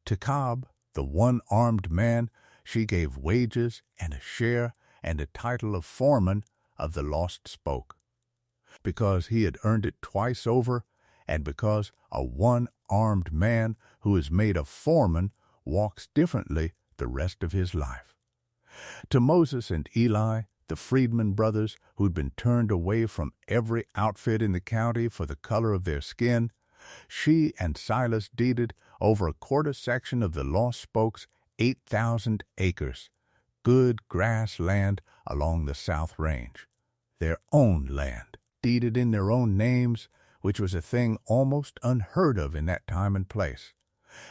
[SPEAKER 1] To Cobb, the one armed man, she gave wages and a share and a title of foreman of the Lost Spoke, because he had earned it twice over, and because a one-armed man who is made a foreman walks differently the rest of his life. To Moses and Eli, the freedmen brothers who'd been turned away from every outfit in the county for the color of their skin, she and Silas deeded over a quarter section of the Lost Spoke's 8,000 acres, good grass land along the South Range, their own land, deeded in their own names, which was a thing almost unheard of in that time and place.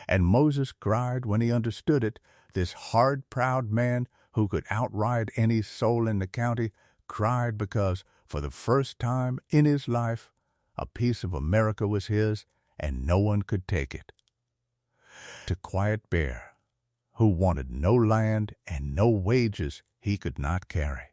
[SPEAKER 1] And Moses cried when he understood it, this hard, proud man who could outride any soul in the county, cried because, for the first time in his life, a piece of America was his, and no one could take it. To Quiet Bear, who wanted no land and no wages he could not carry.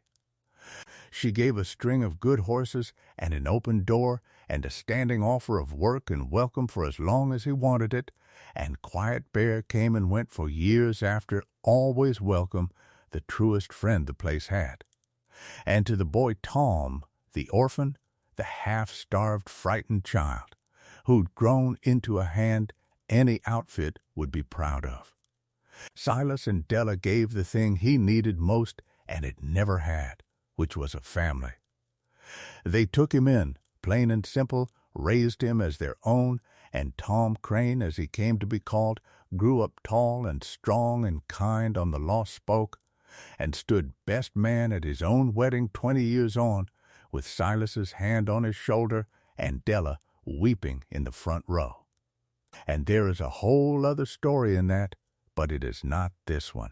[SPEAKER 1] She gave a string of good horses and an open door and a standing offer of work and welcome for as long as he wanted it, and Quiet Bear came and went for years after, always welcome, the truest friend the place had. And to the boy Tom, the orphan, the half-starved, frightened child, who'd grown into a hand any outfit would be proud of. Silas and Della gave the thing he needed most and it never had, which was a family. They took him in, plain and simple, raised him as their own, and Tom Crane, as he came to be called, grew up tall and strong and kind on the Lost Spoke, and stood best man at his own wedding 20 years on, with Silas's hand on his shoulder and Della weeping in the front row. And there is a whole other story in that, but it is not this one.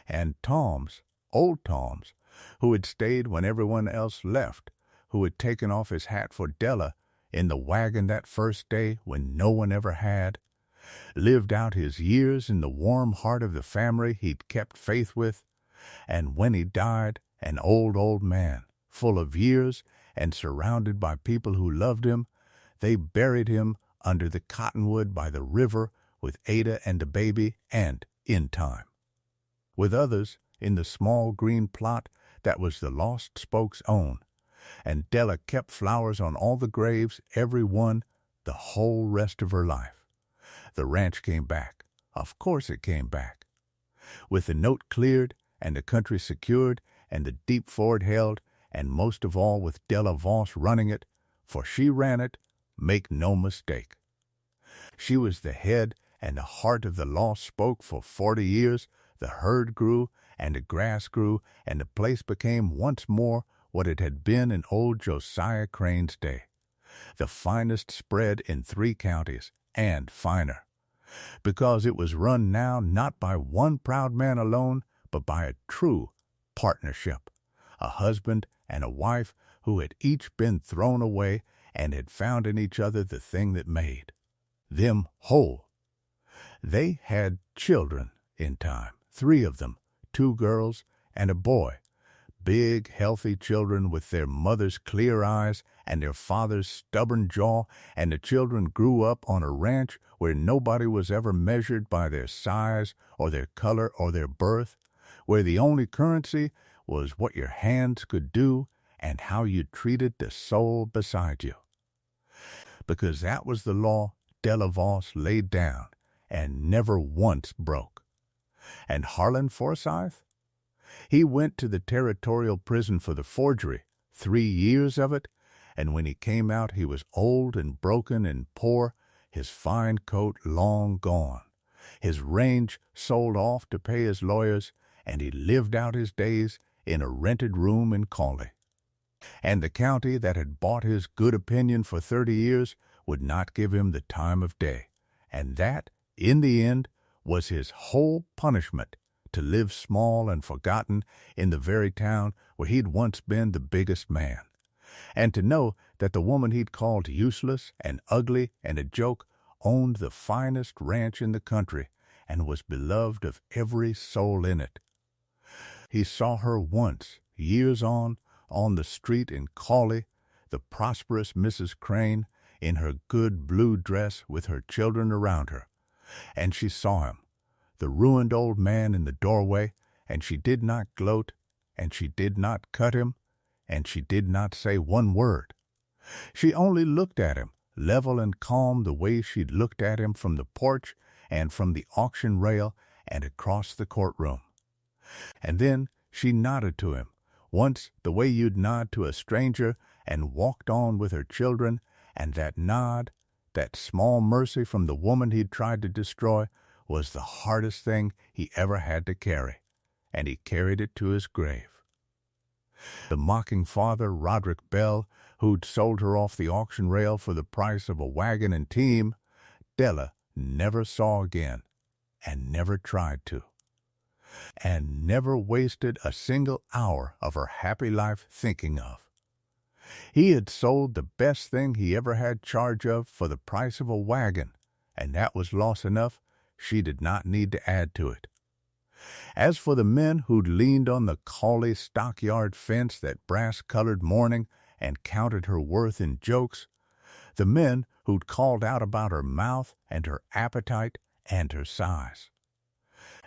[SPEAKER 1] And Tom's, old Tom's, who had stayed when everyone else left, who had taken off his hat for Della in the wagon that first day when no one ever had, lived out his years in the warm heart of the family he'd kept faith with, and when he died, an old man, full of years and surrounded by people who loved him, they buried him under the cottonwood by the river with Ada and the baby and in time. With others in the small green plot that was the Lost Spoke's own, and Della kept flowers on all the graves, every one, the whole rest of her life. The ranch came back. Of course it came back. With the note cleared and the country secured and the deep ford held, and most of all with Della Voss running it, for she ran it, make no mistake. She was the head and the heart of the Lost Spoke for 40 years. The herd grew, and the grass grew, and the place became once more what it had been in old Josiah Crane's day, the finest spread in 3 counties, and finer, because it was run now not by one proud man alone, but by a true partnership, a husband and a wife who had each been thrown away and had found in each other the thing that made them whole. They had children in time, 3 of them, 2 girls and a boy, big, healthy children with their mother's clear eyes and their father's stubborn jaw, and the children grew up on a ranch where nobody was ever measured by their size or their color or their birth, where the only currency was what your hands could do and how you treated the soul beside you. Because that was the law Della Voss laid down and never once broke. And Harlan Forsythe? He went to the territorial prison for the forgery, 3 years of it, and when he came out he was old and broken and poor, his fine coat long gone, his range sold off to pay his lawyers, and he lived out his days in a rented room in Cawley. And the county that had bought his good opinion for 30 years would not give him the time of day, and that, in the end, was his whole punishment, to live small and forgotten in the very town where he'd once been the biggest man, and to know that the woman he'd called useless and ugly and a joke owned the finest ranch in the country and was beloved of every soul in it. He saw her once, years on the street in Cawley, the prosperous Mrs. Crane, in her good blue dress with her children around her, and she saw him, the ruined old man in the doorway, and she did not gloat, and she did not cut him, and she did not say one word. She only looked at him, level and calm the way she'd looked at him from the porch and from the auction rail and across the courtroom. And then she nodded to him, once the way you'd nod to a stranger, and walked on with her children, and that nod, that small mercy from the woman he'd tried to destroy, was the hardest thing he ever had to carry, and he carried it to his grave. The mocking father, Roderick Bell, who'd sold her off the auction rail for the price of a wagon and team, Della never saw again, and never tried to, and never wasted a single hour of her happy life thinking of. He had sold the best thing he ever had charge of for the price of a wagon, and that was loss enough she did not need to add to it. As for the men who'd leaned on the Cawley stockyard fence that brass-colored morning and counted her worth in jokes, the men who'd called out about her mouth and her appetite and her size,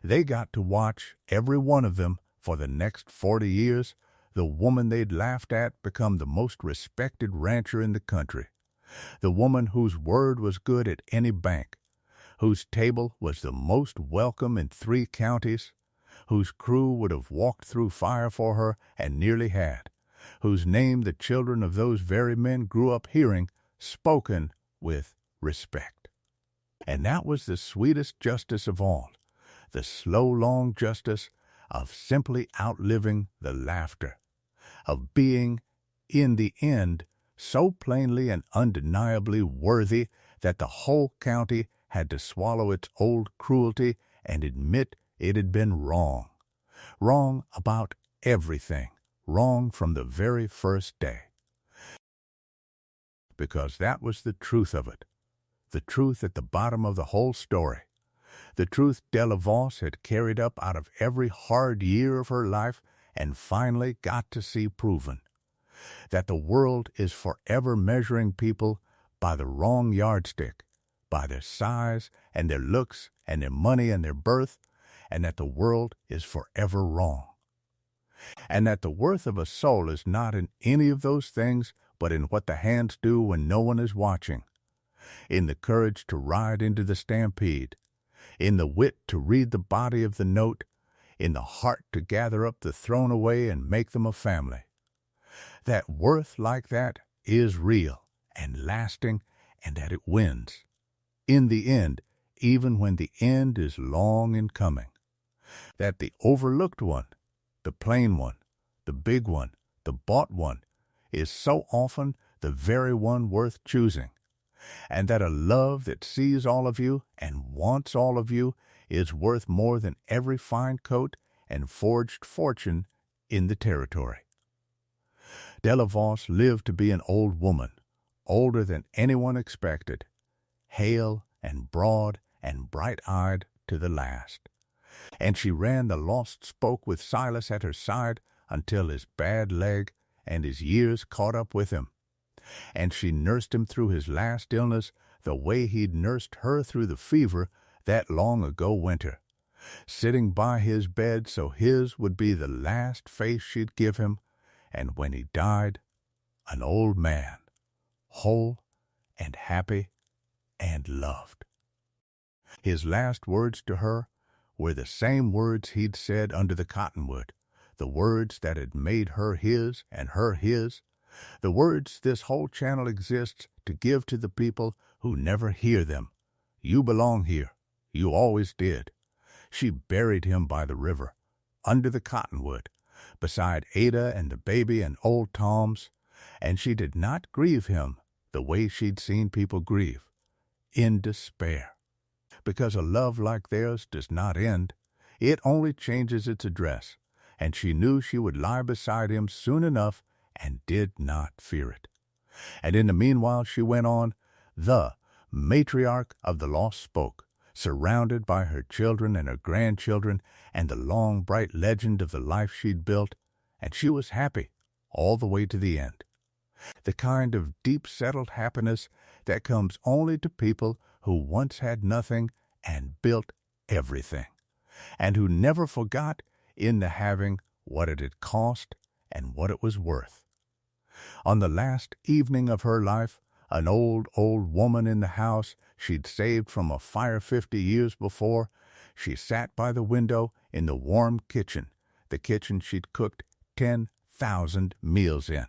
[SPEAKER 1] they got to watch, every one of them, for the next 40 years, the woman they'd laughed at become the most respected rancher in the country, the woman whose word was good at any bank, whose table was the most welcome in 3 counties, whose crew would have walked through fire for her and nearly had, whose name the children of those very men grew up hearing spoken with respect. And that was the sweetest justice of all, the slow, long justice of simply outliving the laughter, of being, in the end, so plainly and undeniably worthy that the whole county had to swallow its old cruelty and admit it had been wrong. Wrong about everything, wrong from the very first day. Because that was the truth of it, the truth at the bottom of the whole story, the truth Della Voss had carried up out of every hard year of her life and finally got to see proven, that the world is forever measuring people by the wrong yardstick, by their size and their looks and their money and their birth, and that the world is forever wrong. And that the worth of a soul is not in any of those things, but in what the hands do when no one is watching, in the courage to ride into the stampede, in the wit to read the body of the note, in the heart to gather up the thrown away and make them a family. That worth like that is real and lasting, and that it wins, in the end, even when the end is long in coming. That the overlooked one, the plain one, the big one, the bought one, is so often the very one worth choosing, and that a love that sees all of you and wants all of you is worth more than every fine coat and forged fortune in the territory. Della Voss lived to be an old woman, older than anyone expected, hale and broad and bright-eyed to the last. And she ran the Lost Spoke with Silas at her side until his bad leg and his years caught up with him. And she nursed him through his last illness the way he'd nursed her through the fever that long ago winter, sitting by his bed so his would be the last face she'd give him, and when he died, an old man, whole and happy and loved. His last words to her were the same words he'd said under the cottonwood, the words that had made her his and her his, the words this whole channel exists to give to the people who never hear them. You belong here. You always did. She buried him by the river, under the cottonwood, beside Ada and the baby and old Tom's, and she did not grieve him the way she'd seen people grieve, in despair. Because a love like theirs does not end, it only changes its address, and she knew she would lie beside him soon enough and did not fear it. And in the meanwhile she went on, the matriarch of the Lost Spoke, surrounded by her children and her grandchildren and the long, bright legend of the life she'd built, and she was happy all the way to the end. The kind of deep-settled happiness that comes only to people who once had nothing and built everything, and who never forgot in the having what it had cost and what it was worth. On the last evening of her life, an old woman in the house she'd saved from a fire 50 years before, She sat by the window in the warm kitchen, the kitchen she'd cooked 10,000 meals in.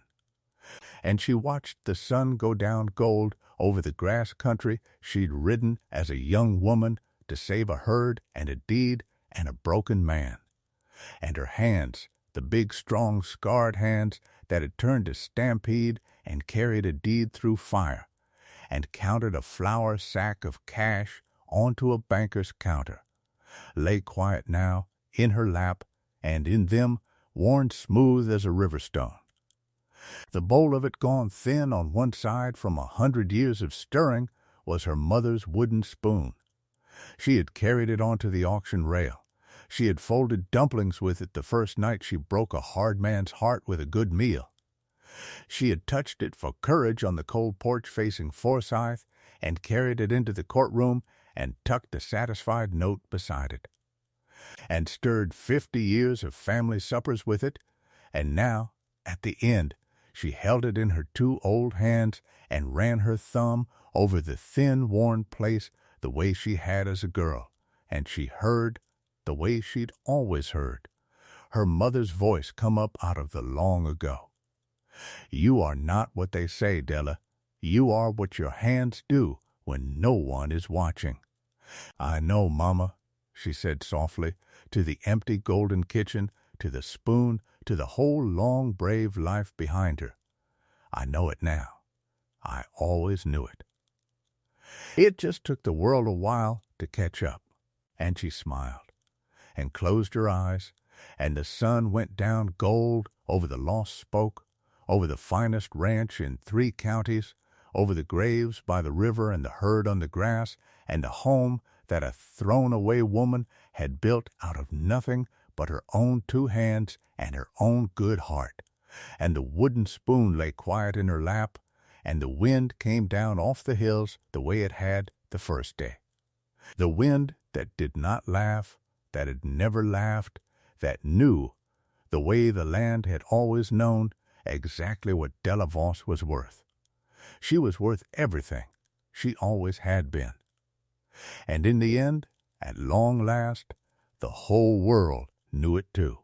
[SPEAKER 1] And she watched the sun go down gold over the grass country she'd ridden as a young woman to save a herd and a deed and a broken man. And her hands, the big, strong, scarred hands that had turned to stampede and carried a deed through fire, and counted a flour sack of cash onto a banker's counter, lay quiet now in her lap, and in them, worn smooth as a river stone. The bowl of it gone thin on one side from 100 years of stirring was her mother's wooden spoon. She had carried it onto the auction rail. She had folded dumplings with it the first night she broke a hard man's heart with a good meal. She had touched it for courage on the cold porch facing Forsyth, and carried it into the courtroom and tucked a satisfied note beside it, and stirred 50 years of family suppers with it, and now, at the end, she held it in her two old hands and ran her thumb over the thin, worn place the way she had as a girl, and she heard, the way she'd always heard, her mother's voice come up out of the long ago. "You are not what they say, Della. You are what your hands do when no one is watching." "I know, Mama," she said softly, to the empty golden kitchen, to the spoon, to the whole long, brave life behind her. "I know it now. I always knew it." It just took the world a while to catch up, and she smiled and closed her eyes, and the sun went down gold over the Lost Spoke, over the finest ranch in 3 counties, over the graves by the river and the herd on the grass, and the home that a thrown-away woman had built out of nothing but her own 2 hands and her own good heart. And the wooden spoon lay quiet in her lap, and the wind came down off the hills the way it had the first day. The wind that did not laugh, that had never laughed, that knew, the way the land had always known, exactly what Della Vos was worth. She was worth everything. She always had been. And in the end, at long last, the whole world knew it too.